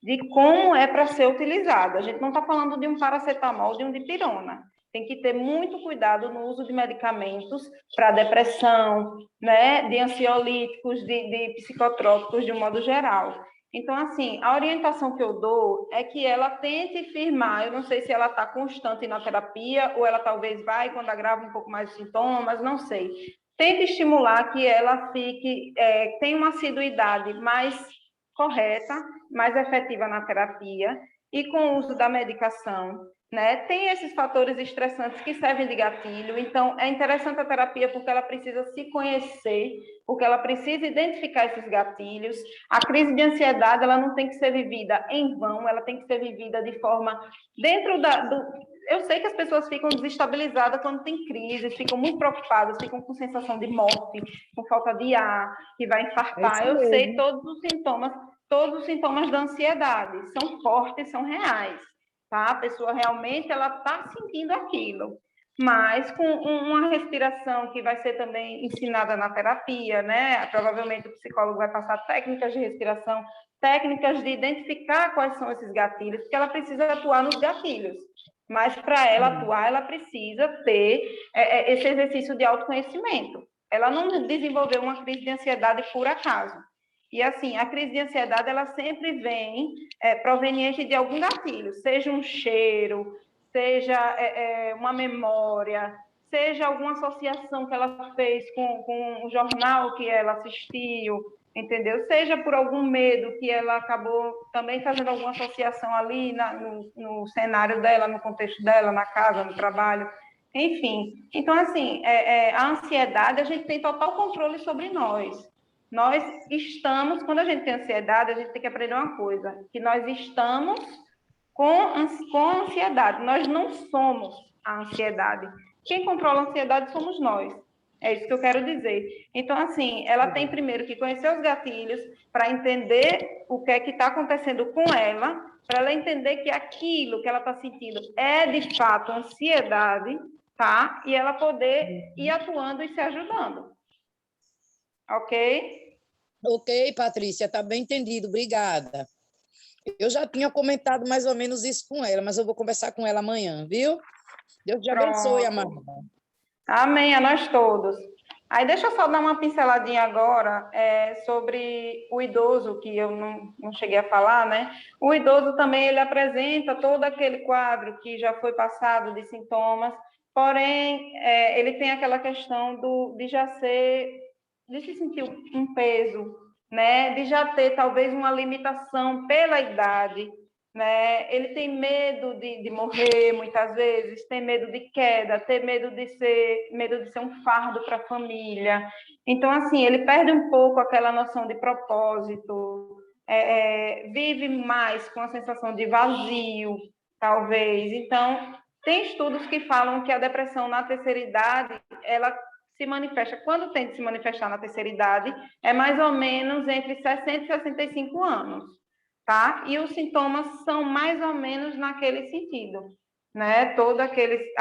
de como é para ser utilizado. A gente não está falando de um paracetamol, de um dipirona. Tem que ter muito cuidado no uso de medicamentos para depressão, né, de ansiolíticos, de psicotrópicos, de um modo geral. Então, assim, a orientação que eu dou é que ela tente firmar, eu não sei se ela está constante na terapia, ou ela talvez vai quando agrava um pouco mais os sintomas, não sei. Tente estimular que ela fique, tenha uma assiduidade mais correta, mais efetiva na terapia e com o uso da medicação, né? Tem esses fatores estressantes que servem de gatilho, então é interessante a terapia porque ela precisa se conhecer, porque ela precisa identificar esses gatilhos. A crise de ansiedade, ela não tem que ser vivida em vão, ela tem que ser vivida de forma dentro eu sei que as pessoas ficam desestabilizadas quando tem crise, ficam muito preocupadas, ficam com sensação de morte, com falta de ar, que vai infartar. Eu sei todos os sintomas da ansiedade são fortes, são reais, tá? A pessoa realmente ela está sentindo aquilo, mas com uma respiração que vai ser também ensinada na terapia, né? Provavelmente o psicólogo vai passar técnicas de respiração, técnicas de identificar quais são esses gatilhos, porque ela precisa atuar nos gatilhos. Mas para ela atuar, ela precisa ter esse exercício de autoconhecimento. Ela não desenvolveu uma crise de ansiedade por acaso. E assim, a crise de ansiedade, ela sempre vem proveniente de algum gatilho, seja um cheiro, seja uma memória, seja alguma associação que ela fez com um jornal que ela assistiu, entendeu? Seja por algum medo que ela acabou também fazendo alguma associação ali no cenário dela, no contexto dela, na casa, no trabalho, enfim. Então, assim, a ansiedade, a gente tem total controle sobre nós. Nós estamos, quando a gente tem ansiedade, a gente tem que aprender uma coisa, que nós estamos com ansiedade, nós não somos a ansiedade. Quem controla a ansiedade somos nós. É isso que eu quero dizer. Então, assim, ela tem primeiro que conhecer os gatilhos para entender o que é que está acontecendo com ela, para ela entender que aquilo que ela está sentindo é, de fato, ansiedade, tá? E ela poder ir atuando e se ajudando. Ok? Ok, Patrícia, está bem entendido, obrigada. Eu já tinha comentado mais ou menos isso com ela, mas eu vou conversar com ela amanhã, viu? Deus te abençoe, amada. Amém, a nós todos. Aí deixa eu só dar uma pinceladinha agora sobre o idoso, que eu não cheguei a falar, né? O idoso também, ele apresenta todo aquele quadro que já foi passado de sintomas, porém, ele tem aquela questão de se sentir um peso, né? De já ter talvez uma limitação pela idade, né? Ele tem medo de morrer muitas vezes, tem medo de queda, tem medo de ser um fardo para a família. Então, assim, ele perde um pouco aquela noção de propósito, vive mais com a sensação de vazio, talvez. Então, tem estudos que falam que a depressão na terceira idade, ela se manifesta, quando tem de se manifestar na terceira idade, é mais ou menos entre 60 e 65 anos. Tá? E os sintomas são mais ou menos naquele sentido. né? Todo aquele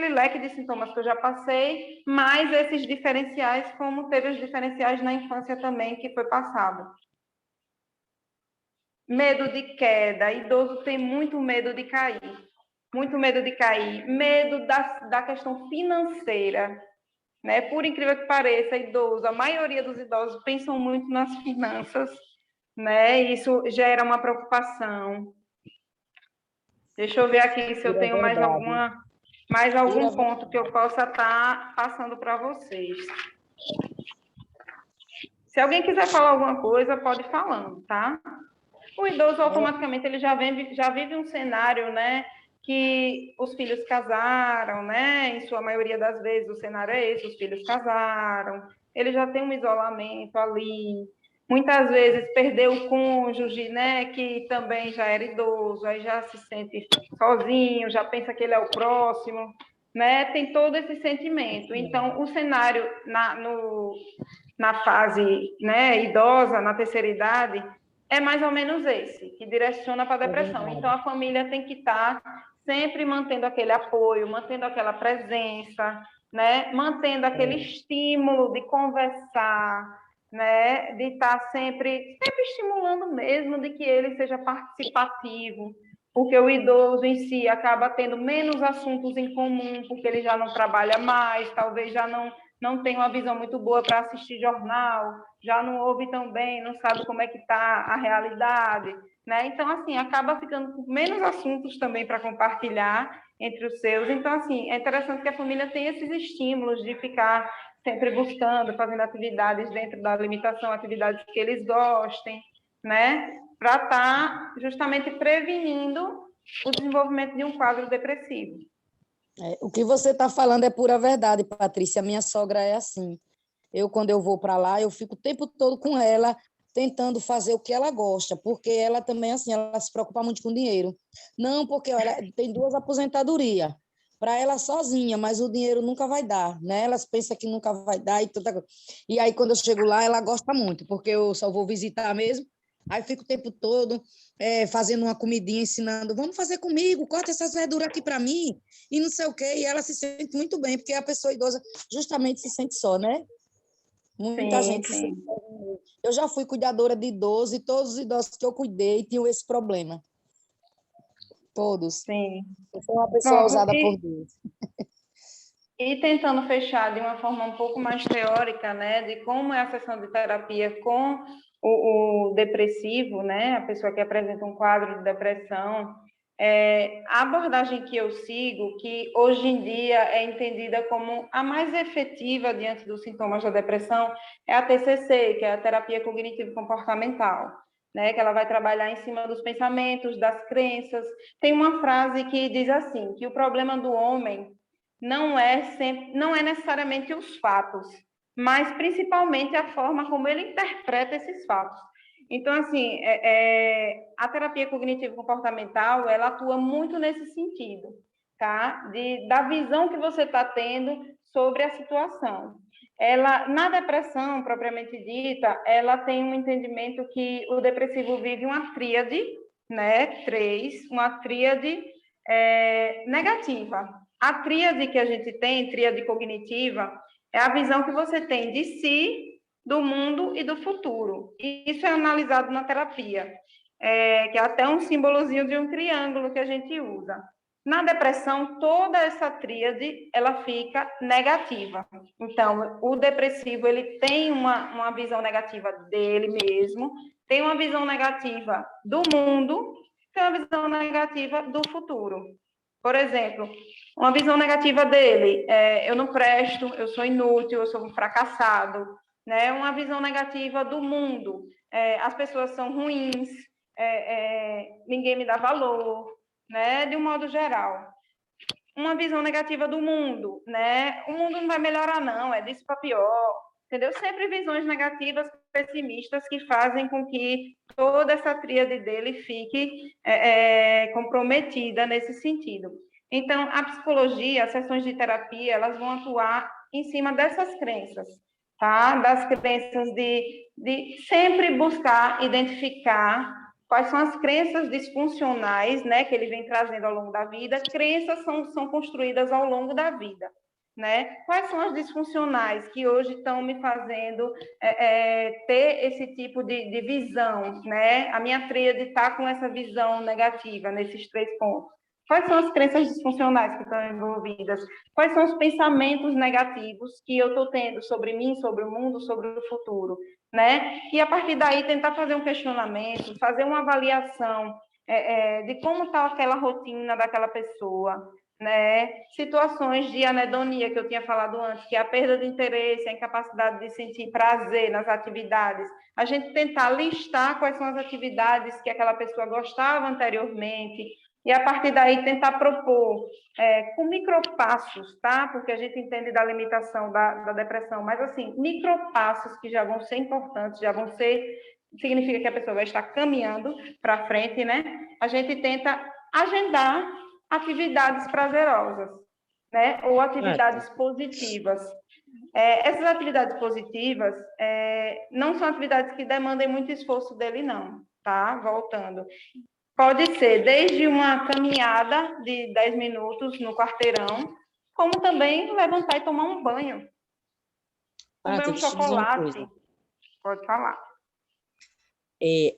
leque de sintomas que eu já passei, mais esses diferenciais, como teve os diferenciais na infância também, que foi passado. Medo de queda, idoso tem muito medo de cair, medo da questão financeira, né? Por incrível que pareça, idoso, a maioria dos idosos pensam muito nas finanças, né? Isso gera uma preocupação. Deixa eu ver aqui se eu tenho mais algum ponto que eu possa estar passando para vocês. Se alguém quiser falar alguma coisa, pode ir falando, tá? O idoso, automaticamente, ele já vive um cenário, né, que os filhos casaram, né? Em sua maioria das vezes, o cenário é esse, os filhos casaram, ele já tem um isolamento ali, muitas vezes perdeu o cônjuge, né, que também já era idoso, aí já se sente sozinho, já pensa que ele é o próximo, né? Tem todo esse sentimento. Então, o cenário na fase, né, idosa, na terceira idade, é mais ou menos esse, que direciona para a depressão. Então, a família tem que estar sempre mantendo aquele apoio, mantendo aquela presença, né? Mantendo aquele estímulo de conversar, né? De estar sempre estimulando mesmo, de que ele seja participativo, porque o idoso em si acaba tendo menos assuntos em comum, porque ele já não trabalha mais, talvez já não tem uma visão muito boa para assistir jornal, já não ouve tão bem, não sabe como é que está a realidade, né? Então, assim, acaba ficando com menos assuntos também para compartilhar entre os seus. Então, assim, é interessante que a família tenha esses estímulos de ficar sempre buscando, fazendo atividades dentro da limitação, atividades que eles gostem, né? Para estar justamente prevenindo o desenvolvimento de um quadro depressivo. O que você está falando é pura verdade, Patrícia. Minha sogra é assim. Quando eu vou para lá, eu fico o tempo todo com ela, tentando fazer o que ela gosta, porque ela também, assim, ela se preocupa muito com dinheiro. Não, porque ela tem 2 aposentadorias para ela sozinha, mas o dinheiro nunca vai dar, né? Elas pensam que nunca vai dar e tudo. E aí, quando eu chego lá, ela gosta muito, porque eu só vou visitar mesmo. Aí fico o tempo todo fazendo uma comidinha, ensinando, vamos fazer comigo, corta essas verduras aqui para mim, e não sei o quê, e ela se sente muito bem, porque a pessoa idosa justamente se sente só, né? Muita gente se sente só. Eu já fui cuidadora de idoso, e todos os idosos que eu cuidei tinham esse problema. Todos. Sim. Eu sou uma pessoa usada por Deus. E tentando fechar de uma forma um pouco mais teórica, né, de como é a sessão de terapia com o depressivo, né, a pessoa que apresenta um quadro de depressão, a abordagem que eu sigo, que hoje em dia é entendida como a mais efetiva diante dos sintomas da depressão, é a TCC, que é a terapia cognitivo-comportamental, né, que ela vai trabalhar em cima dos pensamentos, das crenças. Tem uma frase que diz assim, que o problema do homem não é necessariamente os fatos, mas principalmente a forma como ele interpreta esses fatos. Então, assim, a terapia cognitivo-comportamental, ela atua muito nesse sentido, tá? Da visão que você está tendo sobre a situação. Ela, na depressão, propriamente dita, ela tem um entendimento que o depressivo vive uma tríade, né? 3, uma tríade negativa. A tríade que a gente tem, tríade cognitiva, é a visão que você tem de si, do mundo e do futuro. E isso é analisado na terapia, que é até um símbolozinho de um triângulo que a gente usa. Na depressão, toda essa tríade, ela fica negativa. Então, o depressivo, ele tem uma visão negativa dele mesmo, tem uma visão negativa do mundo, tem uma visão negativa do futuro. Por exemplo, uma visão negativa dele, eu não presto, eu sou inútil, eu sou um fracassado, né? Uma visão negativa do mundo, as pessoas são ruins, ninguém me dá valor, né? De um modo geral. Uma visão negativa do mundo, né? O mundo não vai melhorar não, é disso para pior, entendeu? Sempre visões negativas, pessimistas, que fazem com que toda essa tríade dele fique comprometida nesse sentido. Então, a psicologia, as sessões de terapia, elas vão atuar em cima dessas crenças, tá? Das crenças de sempre buscar identificar quais são as crenças disfuncionais, né, que ele vem trazendo ao longo da vida. Crenças são construídas ao longo da vida, né? Quais são as disfuncionais que hoje estão me fazendo ter esse tipo de visão, né? A minha tríade está com essa visão negativa nesses 3 pontos. Quais são as crenças disfuncionais que estão envolvidas? Quais são os pensamentos negativos que eu estou tendo sobre mim, sobre o mundo, sobre o futuro, né? E a partir daí tentar fazer um questionamento, fazer uma avaliação de como está aquela rotina daquela pessoa, né? Situações de anedonia que eu tinha falado antes, que é a perda de interesse, a incapacidade de sentir prazer nas atividades. A gente tentar listar quais são as atividades que aquela pessoa gostava anteriormente, e a partir daí tentar propor com micropassos, tá? Porque a gente entende da limitação da depressão, mas assim, micropassos que já vão ser importantes, já vão ser, significa que a pessoa vai estar caminhando para frente, né? A gente tenta agendar atividades prazerosas, né? Ou atividades positivas. Essas atividades positivas não são atividades que demandem muito esforço dele, não, tá? Voltando. Pode ser desde uma caminhada de 10 minutos no quarteirão, como também levantar e tomar um banho. Comer um chocolate. Pode falar.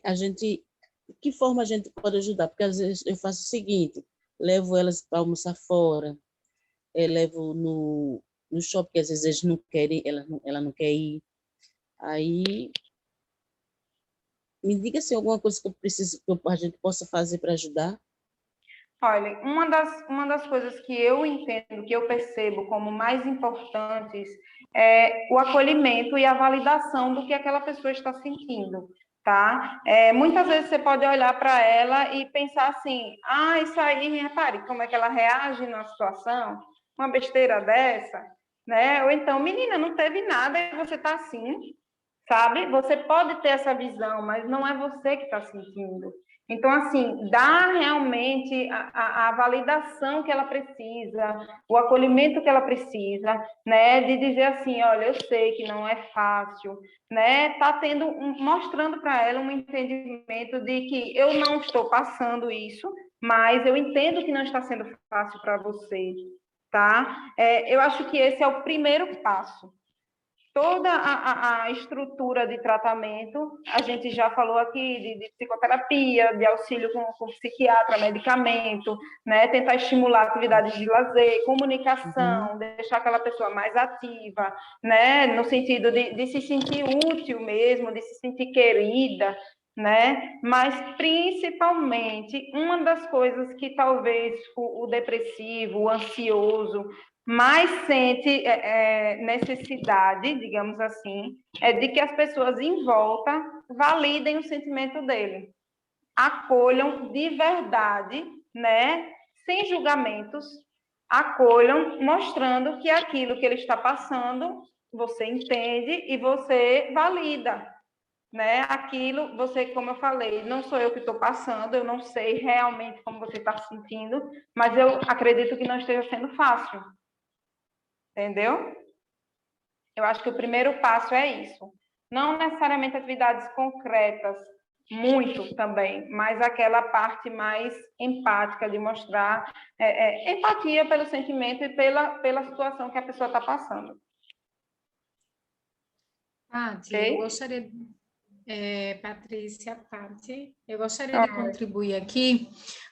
A gente, de que forma a gente pode ajudar? Porque às vezes eu faço o seguinte, levo elas para almoçar fora, levo no shopping, que às vezes eles não querem, ela não quer ir. Aí, me diga se alguma coisa que eu preciso, que a gente possa fazer para ajudar. Olha, uma das coisas que eu entendo, que eu percebo como mais importantes é o acolhimento e a validação do que aquela pessoa está sentindo, tá? Muitas vezes você pode olhar para ela e pensar assim, isso aí, repare como é que ela reage na situação, uma besteira dessa, né? Ou então, menina, não teve nada e você está assim, sabe? Você pode ter essa visão, mas não é você que está sentindo. Então, assim, dá realmente a validação que ela precisa, o acolhimento que ela precisa, né? De dizer assim, olha, eu sei que não é fácil, né? Tá mostrando para ela um entendimento de que eu não estou passando isso, mas eu entendo que não está sendo fácil para você, tá? Eu acho que esse é o primeiro passo. Toda a estrutura de tratamento, a gente já falou aqui de psicoterapia, de auxílio com psiquiatra, medicamento, né? Tentar estimular atividades de lazer, comunicação, deixar aquela pessoa mais ativa, né? No sentido de se sentir útil mesmo, de se sentir querida, né? Mas, principalmente, uma das coisas que talvez o depressivo, o ansioso, mais sente necessidade, digamos assim, de que as pessoas em volta validem o sentimento dele, acolham de verdade, né, sem julgamentos, acolham, mostrando que aquilo que ele está passando, você entende e você valida, né? Aquilo, você, como eu falei, não sou eu que estou passando, eu não sei realmente como você está se sentindo, mas eu acredito que não esteja sendo fácil. Entendeu? Eu acho que o primeiro passo é isso. Não necessariamente atividades concretas, muito também, mas aquela parte mais empática de mostrar empatia pelo sentimento e pela situação que a pessoa está passando. Paty, Okay? eu gostaria... Patrícia, Paty, eu gostaria de contribuir aqui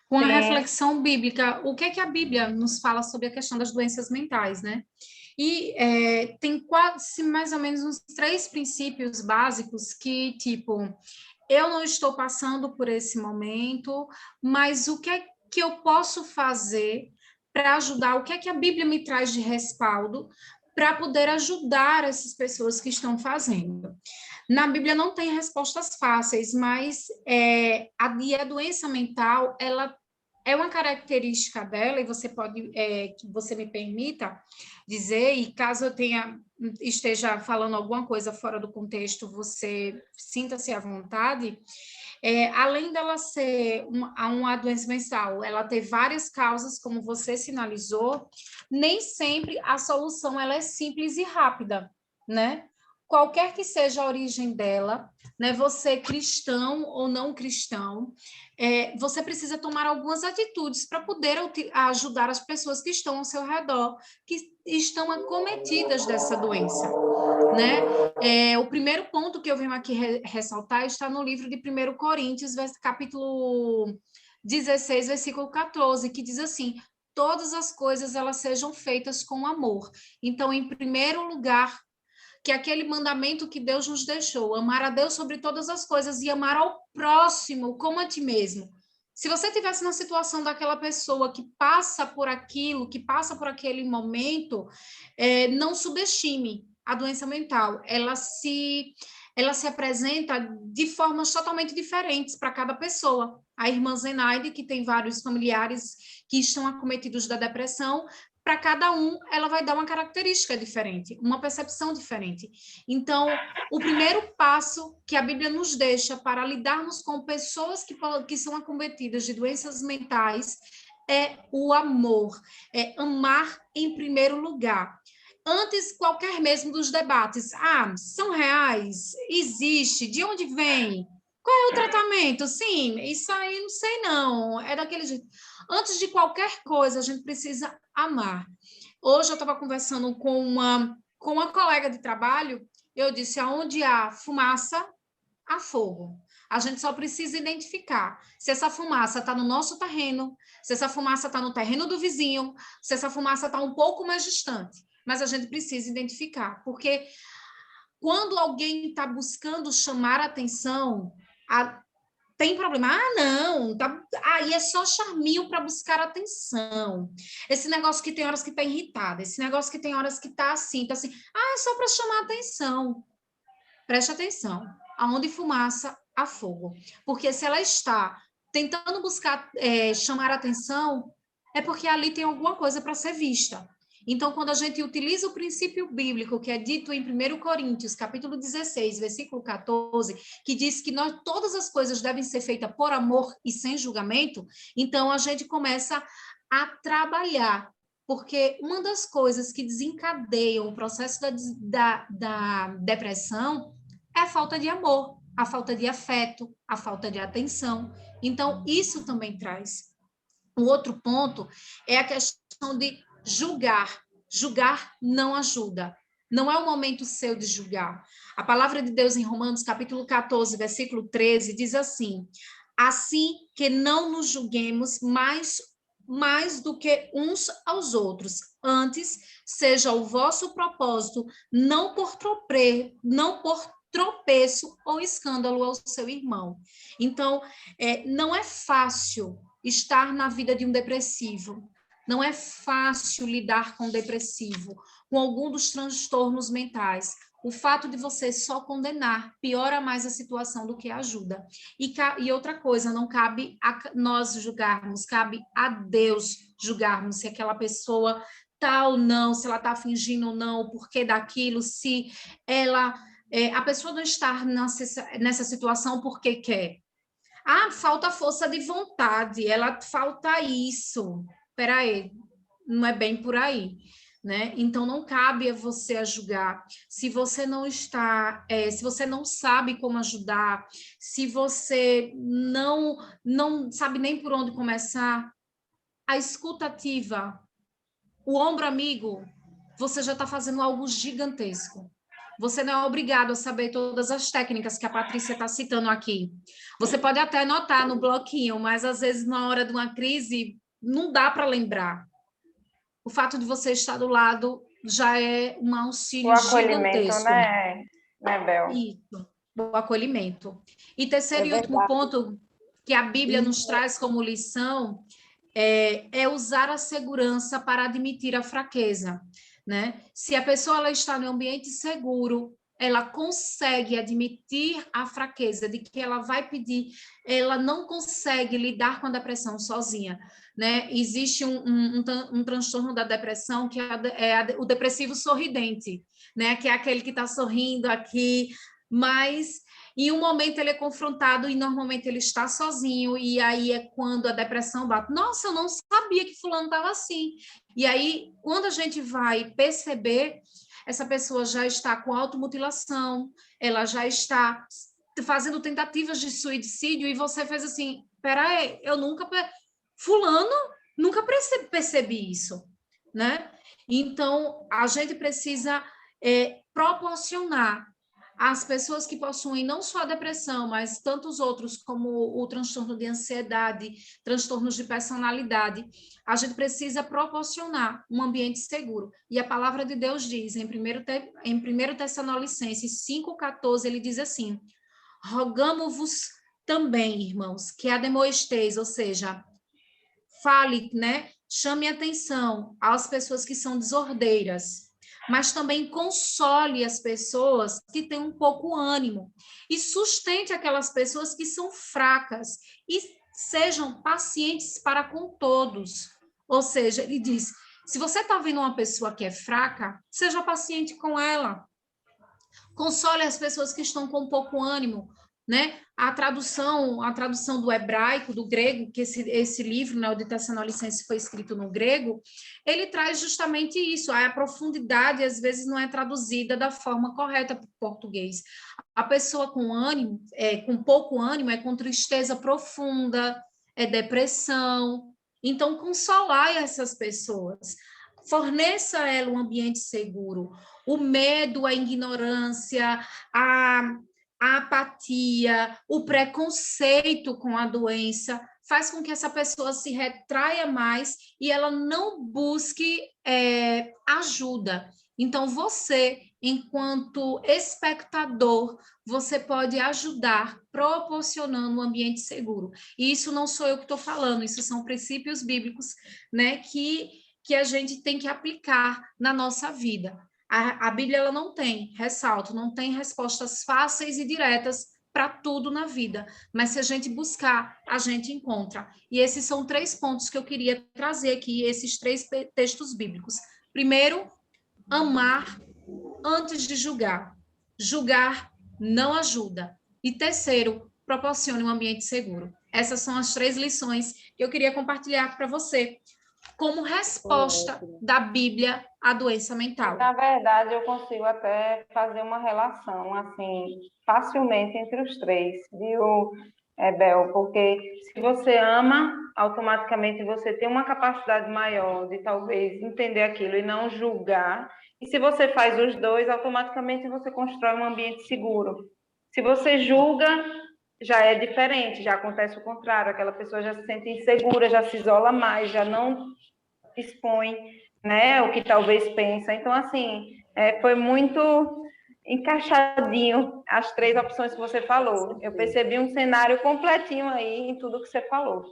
com a reflexão bíblica. O que é que a Bíblia nos fala sobre a questão das doenças mentais, né? E tem quase mais ou menos uns 3 princípios básicos que, tipo, eu não estou passando por esse momento, mas o que é que eu posso fazer para ajudar? O que é que a Bíblia me traz de respaldo para poder ajudar essas pessoas que estão fazendo? Na Bíblia não tem respostas fáceis, mas a doença mental, ela é uma característica dela, e você pode, que você me permita dizer, e caso eu esteja falando alguma coisa fora do contexto, você sinta-se à vontade. Além dela ser uma doença mental, ela ter várias causas, como você sinalizou, nem sempre a solução ela é simples e rápida, né? qualquer que seja a origem dela, né, você cristão ou não cristão, você precisa tomar algumas atitudes para poder ajudar as pessoas que estão ao seu redor, que estão acometidas dessa doença, né? O primeiro ponto que eu venho aqui ressaltar está no livro de 1 Coríntios, capítulo 16, versículo 14, que diz assim: todas as coisas elas sejam feitas com amor. Então, em primeiro lugar, que aquele mandamento que Deus nos deixou, amar a Deus sobre todas as coisas e amar ao próximo como a ti mesmo. Se você estivesse na situação daquela pessoa que passa por aquilo, que passa por aquele momento, não subestime a doença mental. Ela se apresenta de formas totalmente diferentes para cada pessoa. A irmã Zenaide, que tem vários familiares que estão acometidos da depressão, para cada um, ela vai dar uma característica diferente, uma percepção diferente. Então, o primeiro passo que a Bíblia nos deixa para lidarmos com pessoas que são acometidas de doenças mentais é o amor, é amar em primeiro lugar. Antes qualquer mesmo dos debates, são reais? Existe? De onde vem? Qual é o tratamento? Sim, isso aí não sei não, é daquele jeito. Antes de qualquer coisa, a gente precisa amar. Hoje eu estava conversando com uma colega de trabalho, eu disse, aonde há fumaça, há fogo. A gente só precisa identificar se essa fumaça está no nosso terreno, se essa fumaça está no terreno do vizinho, se essa fumaça está um pouco mais distante. Mas a gente precisa identificar, porque quando alguém está buscando chamar a atenção, tem problema. Não, aí é só charminho para buscar atenção. Esse negócio que tem horas que está irritada, esse negócio que tem horas que está assim, é só para chamar atenção. Preste atenção, aonde fumaça, há fogo. Porque se ela está tentando buscar chamar atenção, é porque ali tem alguma coisa para ser vista. Então, quando a gente utiliza o princípio bíblico, que é dito em 1 Coríntios, capítulo 16, versículo 14, que diz que todas as coisas devem ser feitas por amor e sem julgamento, então a gente começa a trabalhar, porque uma das coisas que desencadeiam o processo da depressão é a falta de amor, a falta de afeto, a falta de atenção. Então, isso também traz. O outro ponto é a questão de julgar. Julgar não ajuda. Não é o momento seu de julgar. A palavra de Deus em Romanos, capítulo 14, versículo 13, diz assim: assim que não nos julguemos mais do que uns aos outros. Antes, seja o vosso propósito não por tropeço ou escândalo ao seu irmão. Então, não é fácil estar na vida de um depressivo. Não é fácil lidar com o depressivo, com algum dos transtornos mentais. O fato de você só condenar piora mais a situação do que ajuda. E outra coisa, não cabe a nós julgarmos, cabe a Deus julgarmos se aquela pessoa está ou não, se ela está fingindo ou não, o porquê daquilo, se ela... a pessoa não está nessa situação porque quer. Falta força de vontade, ela falta isso. Peraí, não é bem por aí, né? Então, não cabe a você julgar. Se você não está, se você não sabe como ajudar, se você não sabe nem por onde começar, a escuta ativa, o ombro amigo, você já está fazendo algo gigantesco. Você não é obrigado a saber todas as técnicas que a Patrícia está citando aqui. Você pode até anotar no bloquinho, mas às vezes na hora de uma crise não dá para lembrar. O fato de você estar do lado já é um auxílio gigantesco. Né, Bel? Isso, o acolhimento. E terceiro e último ponto que a Bíblia nos traz como lição é usar a segurança para admitir a fraqueza, né? Se a pessoa ela está em um ambiente seguro, ela consegue admitir a fraqueza de que ela vai pedir, ela não consegue lidar com a depressão sozinha, né? Existe um transtorno da depressão que é o depressivo sorridente, né? Que é aquele que está sorrindo aqui, mas em um momento ele é confrontado e normalmente ele está sozinho, e aí é quando a depressão bate. Nossa, eu não sabia que fulano estava assim. E aí, quando a gente vai perceber, essa pessoa já está com automutilação, ela já está fazendo tentativas de suicídio, e você fez assim, peraí, fulano, nunca percebi isso, né? Então, a gente precisa proporcionar às pessoas que possuem não só a depressão, mas tantos outros, como o transtorno de ansiedade, transtornos de personalidade, a gente precisa proporcionar um ambiente seguro. E a palavra de Deus diz, em 1 Tessalonicenses 5,14, ele diz assim: rogamo-vos também, irmãos, que ademoesteis, ou seja, fale, né? Chame atenção às pessoas que são desordeiras, mas também console as pessoas que têm um pouco ânimo e sustente aquelas pessoas que são fracas e sejam pacientes para com todos. Ou seja, ele diz, se você está vendo uma pessoa que é fraca, seja paciente com ela. Console as pessoas que estão com pouco ânimo, né? A tradução do hebraico, do grego, que esse livro, né, o de Tessalonicenses, foi escrito no grego, ele traz justamente isso. A profundidade, às vezes, não é traduzida da forma correta para o português. A pessoa com ânimo, com pouco ânimo, é com tristeza profunda, é depressão. Então, consolar essas pessoas. Forneça a ela um ambiente seguro. O medo, a ignorância, a apatia, o preconceito com a doença, faz com que essa pessoa se retraia mais e ela não busque ajuda. Então, você, enquanto espectador, você pode ajudar proporcionando um ambiente seguro. E isso não sou eu que estou falando, isso são princípios bíblicos, né, que a gente tem que aplicar na nossa vida. A Bíblia ela não tem, ressalto, não tem respostas fáceis e diretas para tudo na vida, mas se a gente buscar, a gente encontra. E esses são 3 pontos que eu queria trazer aqui, esses 3 textos bíblicos. Primeiro, amar antes de julgar. Julgar não ajuda. E terceiro, proporcione um ambiente seguro. Essas são as 3 lições que eu queria compartilhar para você, como resposta da Bíblia à doença mental. Na verdade, eu consigo até fazer uma relação, assim, facilmente entre os 3, viu, Bel? Porque se você ama, automaticamente você tem uma capacidade maior de talvez entender aquilo e não julgar. E se você faz os 2, automaticamente você constrói um ambiente seguro. Se você julga, já é diferente, já acontece o contrário, aquela pessoa já se sente insegura, já se isola mais, já não expõe, né, o que talvez pensa. Então, assim, foi muito encaixadinho as 3 opções que você falou. Eu percebi um cenário completinho aí em tudo que você falou.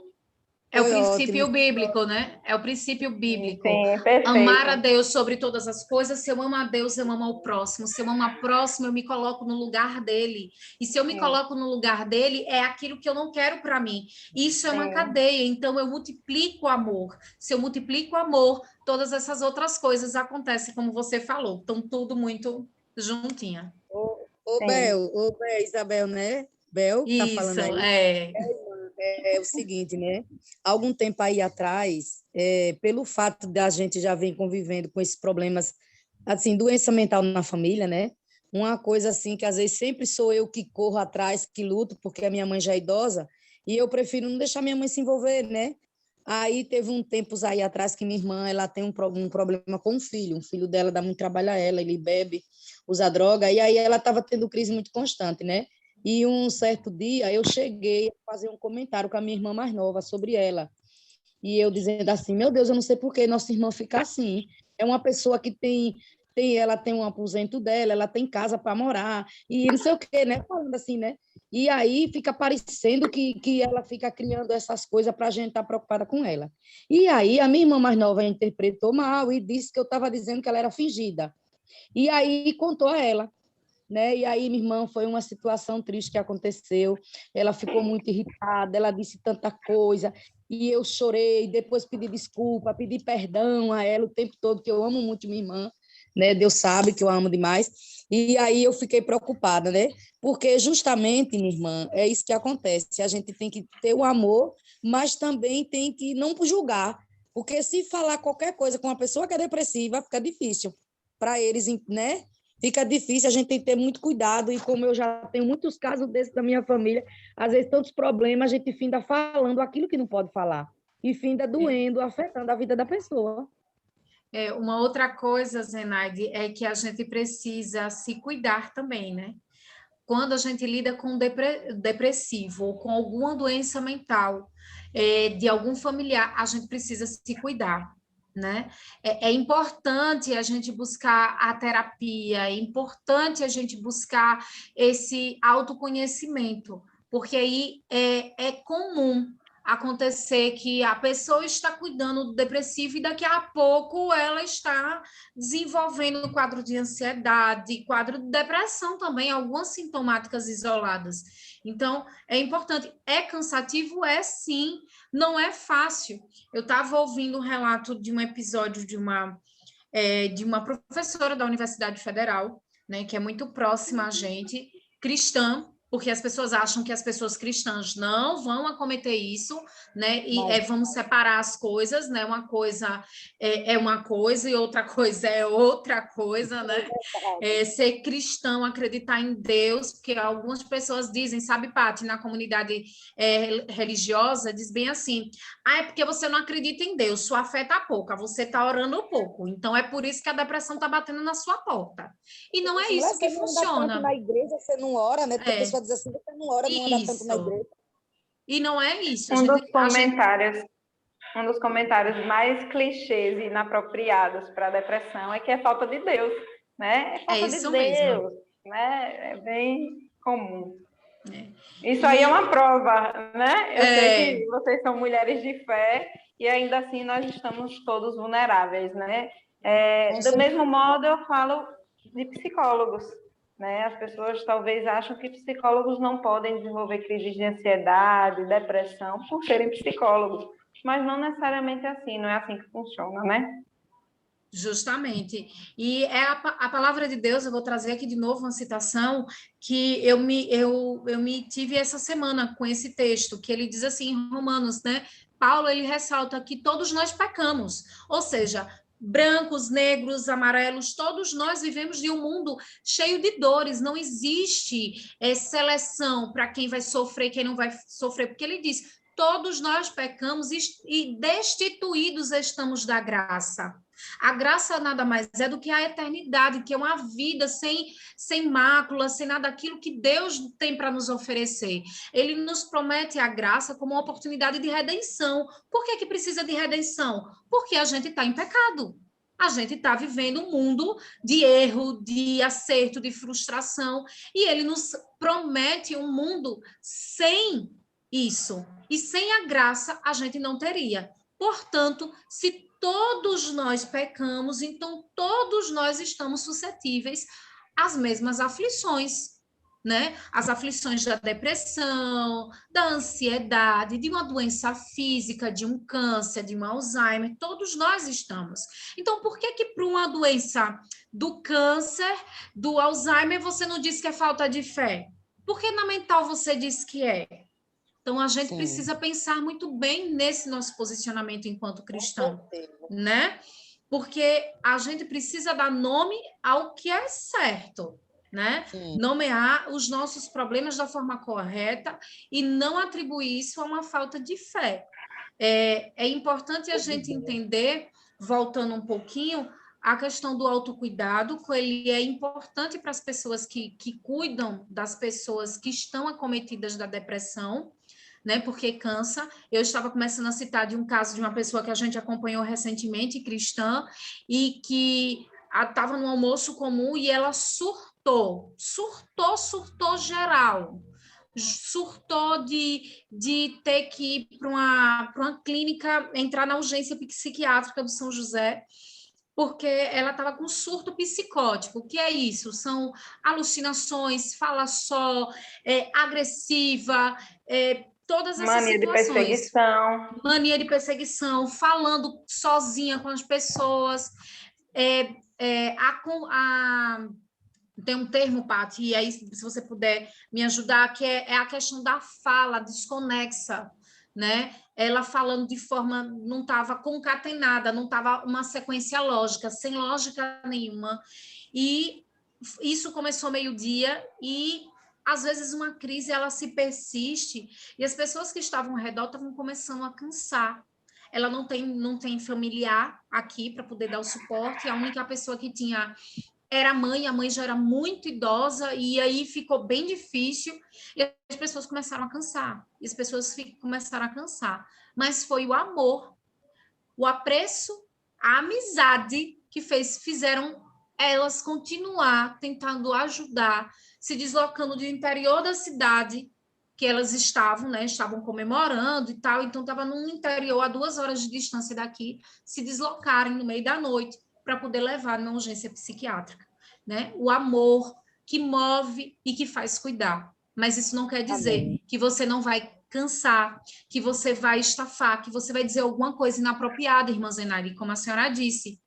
É o princípio bíblico, né? É o princípio bíblico. Sim, perfeito. Amar a Deus sobre todas as coisas. Se eu amo a Deus, eu amo ao próximo. Se eu amo ao próximo, eu me coloco no lugar dele. E se eu me coloco no lugar dele, é aquilo que eu não quero para mim. Isso é uma cadeia. Então, eu multiplico o amor. Se eu multiplico o amor, todas essas outras coisas acontecem, como você falou. Estão tudo muito juntinha. Bel, Isabel, né? Bel, tá falando aí. É o seguinte, né? Algum tempo aí atrás, pelo fato da gente já vir convivendo com esses problemas, assim, doença mental na família, né? Uma coisa assim que às vezes sempre sou eu que corro atrás, que luto, porque a minha mãe já é idosa, e eu prefiro não deixar minha mãe se envolver, né? Aí teve um tempos aí atrás que minha irmã, ela tem um problema com um filho dela dá muito trabalho a ela, ele bebe, usa droga, e aí ela estava tendo crise muito constante, né? E um certo dia eu cheguei a fazer um comentário com a minha irmã mais nova sobre ela. E eu dizendo assim, meu Deus, eu não sei por que nossa irmã fica assim. É uma pessoa que ela tem um aposento dela, ela tem casa para morar, e não sei o quê, né? Falando assim, né? E aí fica parecendo que ela fica criando essas coisas para a gente estar preocupada com ela. E aí a minha irmã mais nova interpretou mal e disse que eu estava dizendo que ela era fingida. E aí contou a ela. Né? E aí, minha irmã, foi uma situação triste que aconteceu. Ela ficou muito irritada, ela disse tanta coisa, e eu chorei, depois pedi desculpa, pedi perdão a ela o tempo todo, que eu amo muito minha irmã, né? Deus sabe que eu amo demais. E aí eu fiquei preocupada, né? Porque justamente, minha irmã, é isso que acontece. A gente tem que ter o amor, mas também tem que não julgar, porque se falar qualquer coisa com uma pessoa que é depressiva, fica difícil para eles, né? Fica difícil, a gente tem que ter muito cuidado, e como eu já tenho muitos casos desses da minha família, às vezes tantos problemas, a gente finda falando aquilo que não pode falar, e finda doendo, afetando a vida da pessoa. Uma outra coisa, Zenaide, é que a gente precisa se cuidar também, né? Quando a gente lida com depressivo ou com alguma doença mental de algum familiar, a gente precisa se cuidar, né? É importante a gente buscar a terapia, é importante a gente buscar esse autoconhecimento, porque aí é comum acontecer que a pessoa está cuidando do depressivo e daqui a pouco ela está desenvolvendo um quadro de ansiedade, quadro de depressão também, algumas sintomáticas isoladas. Então, é importante. É cansativo? É sim. Não é fácil. Eu estava ouvindo um relato de um episódio de uma professora da Universidade Federal, né, que é muito próxima a gente, cristã, porque as pessoas acham que as pessoas cristãs não vão acometer isso, né? E vamos separar as coisas, né? Uma coisa é uma coisa e outra coisa é outra coisa, né? Ser cristão, acreditar em Deus, porque algumas pessoas dizem, sabe, Paty, na comunidade religiosa, diz bem assim, é porque você não acredita em Deus, sua fé está pouca, você está orando pouco, então é por isso que a depressão está batendo na sua porta. E não é isso que funciona. Na igreja, você não ora, né? Porque a pessoa diz assim, você não ora, não anda tanto na igreja. E não é isso. Um dos comentários mais clichês e inapropriados para a depressão é que é falta de Deus, né? É falta isso de Deus, mesmo. Né? É bem comum. Isso aí é uma prova, né? Eu sei que vocês são mulheres de fé e ainda assim nós estamos todos vulneráveis, né? Do mesmo modo, eu falo de psicólogos, né? As pessoas talvez acham que psicólogos não podem desenvolver crises de ansiedade, depressão, por serem psicólogos, mas não necessariamente assim, não é assim que funciona, né? Justamente. E é a palavra de Deus, eu vou trazer aqui de novo uma citação que eu me tive essa semana com esse texto, que ele diz assim, em Romanos, né? Paulo, ele ressalta que todos nós pecamos, ou seja, brancos, negros, amarelos, todos nós vivemos de um mundo cheio de dores, não existe seleção para quem vai sofrer, quem não vai sofrer, porque ele diz, todos nós pecamos e destituídos estamos da graça. A graça nada mais é do que a eternidade, que é uma vida sem mácula, sem nada daquilo que Deus tem para nos oferecer. Ele nos promete a graça como uma oportunidade de redenção. Por que precisa de redenção? Porque a gente está em pecado. A gente está vivendo um mundo de erro, de acerto, de frustração, e ele nos promete um mundo sem isso. E sem a graça, a gente não teria. Portanto, se todos nós pecamos, então todos nós estamos suscetíveis às mesmas aflições, né? As aflições da depressão, da ansiedade, de uma doença física, de um câncer, de um Alzheimer, todos nós estamos. Então, por que para uma doença do câncer, do Alzheimer, você não diz que é falta de fé? Por que na mental você diz que é? Então, a gente precisa pensar muito bem nesse nosso posicionamento enquanto cristão, né? Porque a gente precisa dar nome ao que é certo, né? Nomear os nossos problemas da forma correta e não atribuir isso a uma falta de fé. É importante a gente entender, voltando um pouquinho, a questão do autocuidado, que ele é importante para as pessoas que cuidam das pessoas que estão acometidas da depressão, né? Porque cansa. Eu estava começando a citar de um caso de uma pessoa que a gente acompanhou recentemente, cristã, e que estava no almoço comum e ela surtou geral. Surtou de ter que ir para uma clínica, entrar na urgência psiquiátrica do São José, porque ela estava com surto psicótico. O que é isso? São alucinações, fala só, agressiva, todas essas Mania situações. De perseguição. Mania de perseguição, falando sozinha com as pessoas. Tem um termo, Paty, e aí, se você puder me ajudar, que é a questão da fala desconexa, né? Ela falando de forma, não estava concatenada, não estava uma sequência lógica, sem lógica nenhuma. E isso começou meio-dia e às vezes uma crise ela se persiste e as pessoas que estavam ao redor estavam começando a cansar. Ela não tem familiar aqui para poder dar o suporte, a única pessoa que tinha era a mãe já era muito idosa, e aí ficou bem difícil, e as pessoas começaram a cansar, e as pessoas começaram a cansar. Mas foi o amor, o apreço, a amizade que fizeram elas continuar tentando ajudar, se deslocando do interior da cidade que elas estavam, né? Estavam comemorando e tal, então estava no interior, a 2 horas de distância daqui, se deslocarem no meio da noite para poder levar numa urgência psiquiátrica, né? O amor que move e que faz cuidar. Mas isso não quer dizer que você não vai cansar, que você vai estafar, que você vai dizer alguma coisa inapropriada, irmã Zenari, como a senhora disse.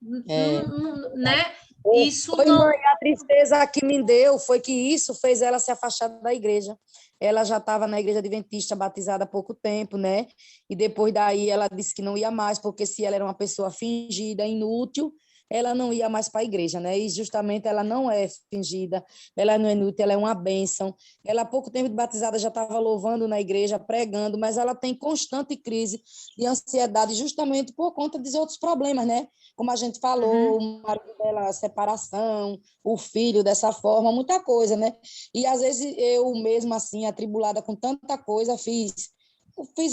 Né? Isso Foi, não... mãe, a tristeza que me deu foi que isso fez ela se afastar da igreja. Ela já estava na igreja adventista, batizada há pouco tempo, né? E depois daí ela disse que não ia mais, porque se ela era uma pessoa fingida, inútil, ela não ia mais para a igreja, né? E justamente ela não é fingida, ela não é inútil, ela é uma bênção. Ela, há pouco tempo de batizada, já estava louvando na igreja, pregando, mas ela tem constante crise de ansiedade, justamente por conta dos outros problemas, né? Como a gente falou, o marido dela, a separação, o filho dessa forma, muita coisa, né? E às vezes eu mesmo, assim, atribulada com tanta coisa, fiz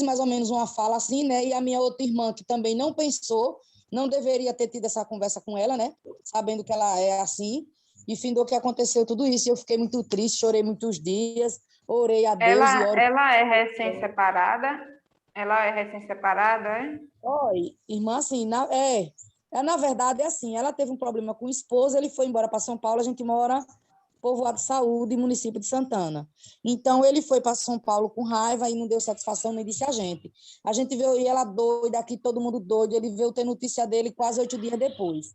mais ou menos uma fala assim, né? E a minha outra irmã, que também não pensou, não deveria ter tido essa conversa com ela, né? Sabendo que ela é assim. E findou que aconteceu tudo isso. Eu fiquei muito triste, chorei muitos dias, orei a Deus e oro. Ela é recém-separada? Ela é recém-separada, é? Oi, irmã, assim, na verdade é assim, ela teve um problema com o esposo, ele foi embora para São Paulo, a gente mora Povoado de Saúde, município de Santana. Então, ele foi para São Paulo com raiva e não deu satisfação, nem disse a gente. A gente viu e ela doida, aqui todo mundo doido, ele veio ter notícia dele quase 8 dias depois.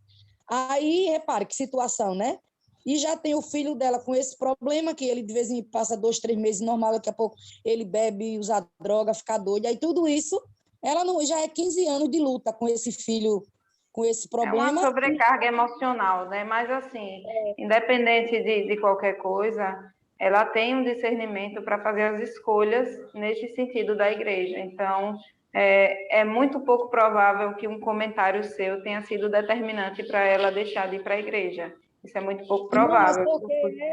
Aí, repare, que situação, né? E já tem o filho dela com esse problema, que ele de vez em quando passa 2, 3 meses normal, daqui a pouco ele bebe, usa droga, fica doido. Aí tudo isso, ela não, já é 15 anos de luta com esse filho, com esse É uma problema. sobrecarga emocional, né? Mas, assim, independente de qualquer coisa, ela tem um discernimento para fazer as escolhas nesse sentido da igreja. Então, é muito pouco provável que um comentário seu tenha sido determinante para ela deixar de ir para a igreja. Isso é muito pouco Irmã, mas provável. porque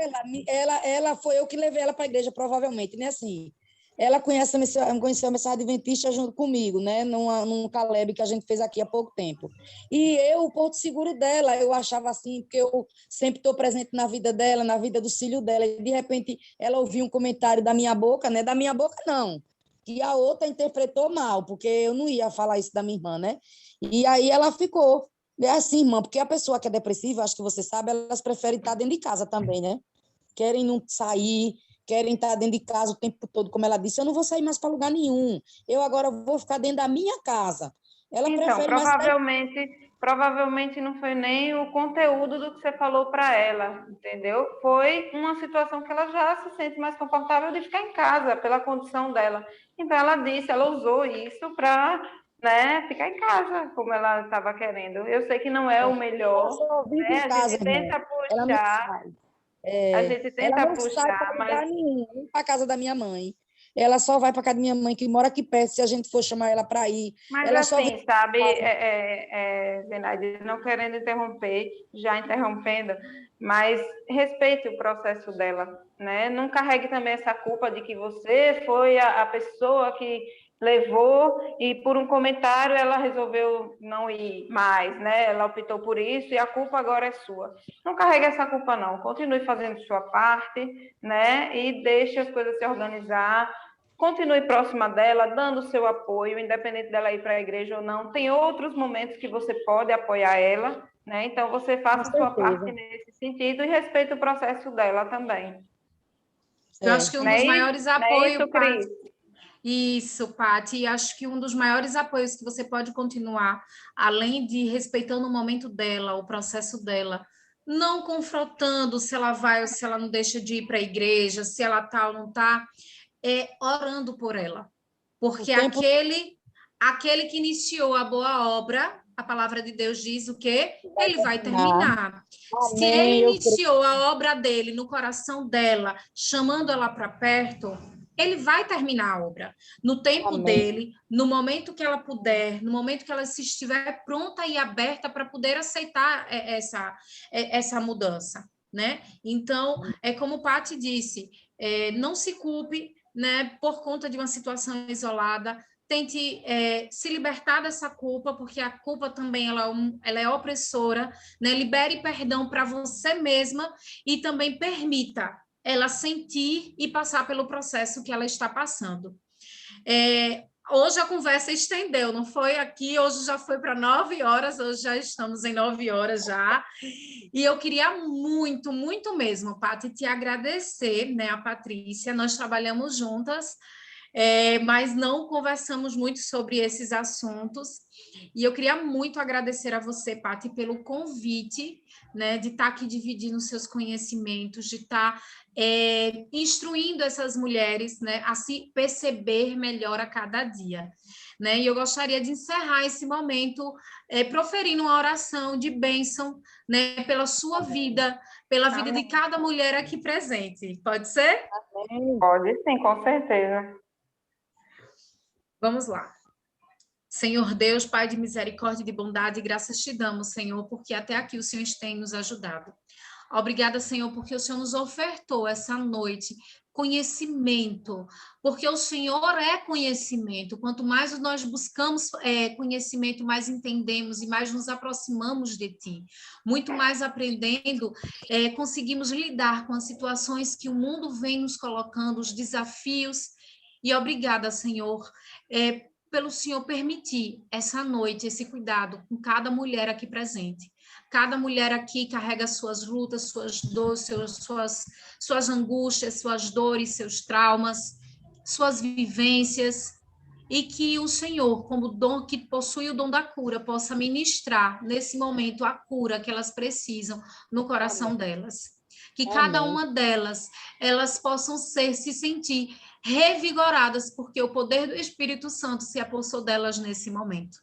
ela foi eu que levei ela para a igreja, provavelmente, né? Assim, ela conheceu a mensagem adventista junto comigo, né? Num Caleb que a gente fez aqui há pouco tempo. E eu, o porto seguro dela, eu achava assim, porque eu sempre estou presente na vida dela, na vida do filho dela, e de repente ela ouviu um comentário da minha boca, né? Da minha boca, não. E a outra interpretou mal, porque eu não ia falar isso da minha irmã, né? E aí ela ficou. É assim, irmã, porque a pessoa que é depressiva, acho que você sabe, elas preferem estar dentro de casa também, né? Querem não sair, querem estar dentro de casa o tempo todo, como ela disse, eu não vou sair mais para lugar nenhum, eu agora vou ficar dentro da minha casa. Ela Então, prefere mais... provavelmente não foi nem o conteúdo do que você falou para ela, entendeu? Foi uma situação que ela já se sente mais confortável de ficar em casa, pela condição dela. Então, ela usou isso para, né, ficar em casa, como ela estava querendo. Eu sei que não é o Ela melhor, só vive né? em casa, irmã. Ela não sai. A gente Ela tenta não sai para puxar, mas lugar nenhum, nem para casa da minha mãe. Ela só vai para casa da minha mãe, que mora aqui perto, se a gente for chamar ela para ir. Mas Ela só vem assim, sabe, para casa. Zenaide, não querendo interromper, já interrompendo, mas respeite o processo dela, né? Não carregue também essa culpa de que você foi a pessoa que levou e por um comentário ela resolveu não ir mais, né? Ela optou por isso e a culpa agora é sua. Não carregue essa culpa não, continue fazendo sua parte, né? E deixe as coisas se organizar. Continue próxima dela, dando seu apoio, independente dela ir para a igreja ou não. Tem outros momentos que você pode apoiar ela, né? Então, você faça a sua parte nesse sentido e respeite o processo dela também. Eu acho que um Não é dos isso? maiores Não é apoios, isso, Cris? Isso, Paty, e acho que um dos maiores apoios que você pode continuar, além de respeitando o momento dela, o processo dela, não confrontando se ela vai ou se ela não deixa de ir para a igreja, se ela tá ou não tá, é orando por ela. Porque aquele que iniciou a boa obra, a palavra de Deus diz o quê? Ele vai terminar. Se ele iniciou a obra dele no coração dela, chamando ela para perto, ele vai terminar a obra no tempo dele, no momento que ela puder, no momento que ela se estiver pronta e aberta para poder aceitar essa mudança, né? Então, é como o Paty disse, não se culpe, né, por conta de uma situação isolada. Tente se libertar dessa culpa, porque a culpa também ela é opressora, né? Libere perdão para você mesma e também permita ela sentir e passar pelo processo que ela está passando. Hoje a conversa estendeu, não foi aqui, hoje já foi para 9 horas, hoje já estamos em 9 horas já, e eu queria muito, muito mesmo, Paty, te agradecer, né, a Patrícia, nós trabalhamos juntas, mas não conversamos muito sobre esses assuntos, e eu queria muito agradecer a você, Paty, pelo convite, né, de estar aqui dividindo seus conhecimentos, de estar instruindo essas mulheres, né, a se perceber melhor a cada dia. Né? E eu gostaria de encerrar esse momento proferindo uma oração de bênção, né, pela sua vida, pela vida de cada mulher aqui presente. Pode ser? Pode sim, com certeza. Vamos lá. Senhor Deus, Pai de misericórdia e de bondade, graças te damos, Senhor, porque até aqui o Senhor tem nos ajudado. Obrigada, Senhor, porque o Senhor nos ofertou essa noite conhecimento, porque o Senhor é conhecimento. Quanto mais nós buscamos conhecimento, mais entendemos e mais nos aproximamos de Ti. Muito mais aprendendo, conseguimos lidar com as situações que o mundo vem nos colocando, os desafios. E obrigada, Senhor, pelo Senhor permitir essa noite, esse cuidado com cada mulher aqui presente. Cada mulher aqui carrega suas lutas, suas dores, suas angústias, suas dores, seus traumas, suas vivências, e que o Senhor, como dom que possui o dom da cura, possa ministrar nesse momento a cura que elas precisam no coração delas. Que cada uma delas, elas possam se sentir revigoradas, porque o poder do Espírito Santo se apossou delas nesse momento.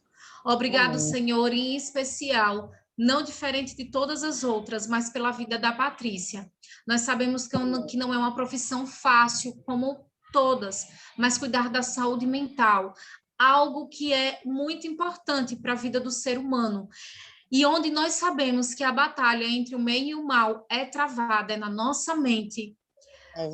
Obrigado, Senhor, em especial, não diferente de todas as outras, mas pela vida da Patrícia. Nós sabemos que não é uma profissão fácil, como todas, mas cuidar da saúde mental, algo que é muito importante para a vida do ser humano. E onde nós sabemos que a batalha entre o bem e o mal é travada, é na nossa mente.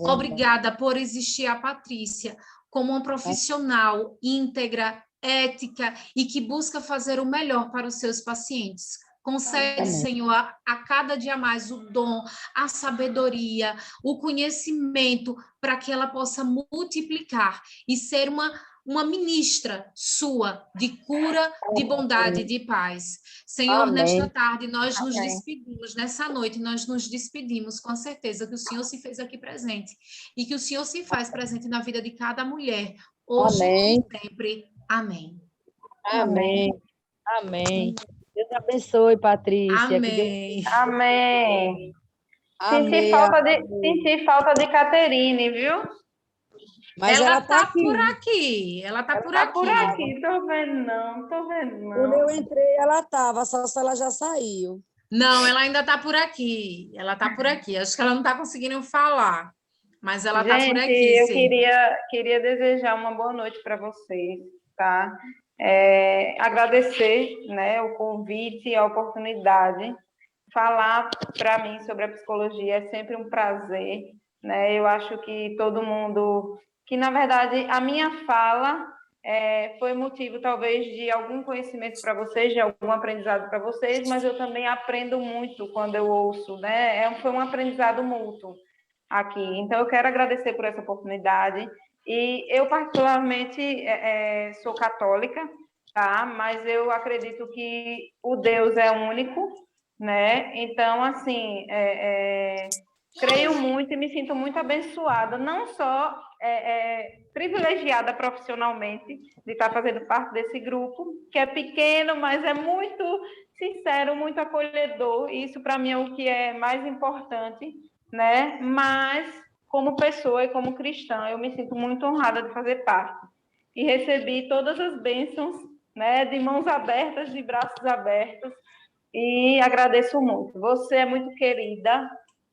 Obrigada por existir a Patrícia como uma profissional íntegra, ética e que busca fazer o melhor para os seus pacientes. Concede, Senhor, a cada dia mais o dom, a sabedoria, o conhecimento para que ela possa multiplicar e ser uma ministra sua de cura, de bondade e de paz. Senhor, nesta tarde nós nos despedimos, nessa noite nós nos despedimos com a certeza que o Senhor se fez aqui presente e que o Senhor se faz presente na vida de cada mulher, hoje e sempre. Amém. Amém. Amém. Deus abençoe, Patrícia. Amém. Amém. Amém. Senti falta de Caterine, viu? Mas ela tá aqui. Por aqui. Ela tá por aqui. Por aqui, tô vendo não. Quando eu entrei, ela estava, só se ela já saiu. Não, ela ainda tá por aqui. Ela tá por aqui. Acho que ela não tá conseguindo falar. Mas ela tá por aqui, eu sim. queria desejar uma boa noite para vocês, tá? Agradecer, né, o convite e a oportunidade. Falar para mim sobre a psicologia é sempre um prazer, né? Eu acho que todo mundo... Que, na verdade, a minha fala foi motivo, talvez, de algum conhecimento para vocês, de algum aprendizado para vocês, mas eu também aprendo muito quando eu ouço, né? Foi um aprendizado mútuo aqui. Então, eu quero agradecer por essa oportunidade. E eu, particularmente, sou católica, tá? Mas eu acredito que o Deus é único, né? Então, assim, creio muito e me sinto muito abençoada, não só privilegiada profissionalmente de estar fazendo parte desse grupo, que é pequeno, mas é muito sincero, muito acolhedor, e isso para mim é o que é mais importante, né? Mas, como pessoa e como cristã, eu me sinto muito honrada de fazer parte. e recebi todas as bênçãos, né, de mãos abertas, de braços abertos, e agradeço muito. Você é muito querida,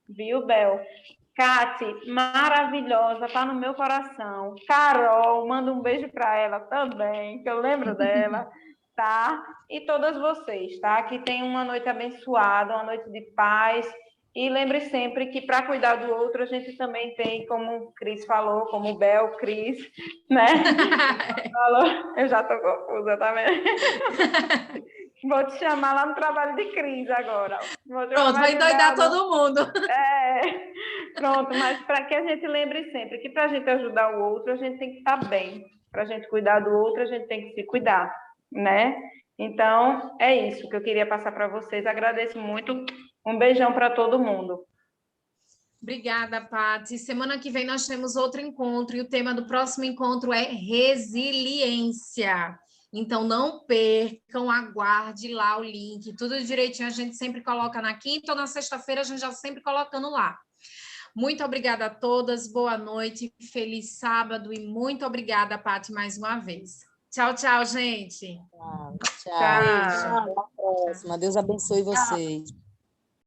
viu, Bel? Cate, maravilhosa, tá no meu coração. Carol, manda um beijo para ela também, que eu lembro dela, tá? E todas vocês, tá? Que tenham uma noite abençoada, uma noite de paz. E lembre sempre que para cuidar do outro, a gente também tem, como o Cris falou, como o Bel, Cris, né? Falou, eu já tô confusa, tá vendo? Vou te chamar lá no trabalho de Cris agora. Pronto, vai endoidar todo mundo. Pronto, mas para que a gente lembre sempre que para a gente ajudar o outro, a gente tem que estar bem. Para a gente cuidar do outro, a gente tem que se cuidar, né? Então, é isso que eu queria passar para vocês. Agradeço muito. Um beijão para todo mundo. Obrigada, Paty. Semana que vem nós temos outro encontro e o tema do próximo encontro é resiliência. Então, não percam, aguarde lá o link. Tudo direitinho a gente sempre coloca na quinta ou na sexta-feira, a gente já sempre colocando lá. Muito obrigada a todas, boa noite, feliz sábado e muito obrigada, Paty, mais uma vez. Tchau, tchau, gente. Tchau. Até a próxima. Deus abençoe vocês.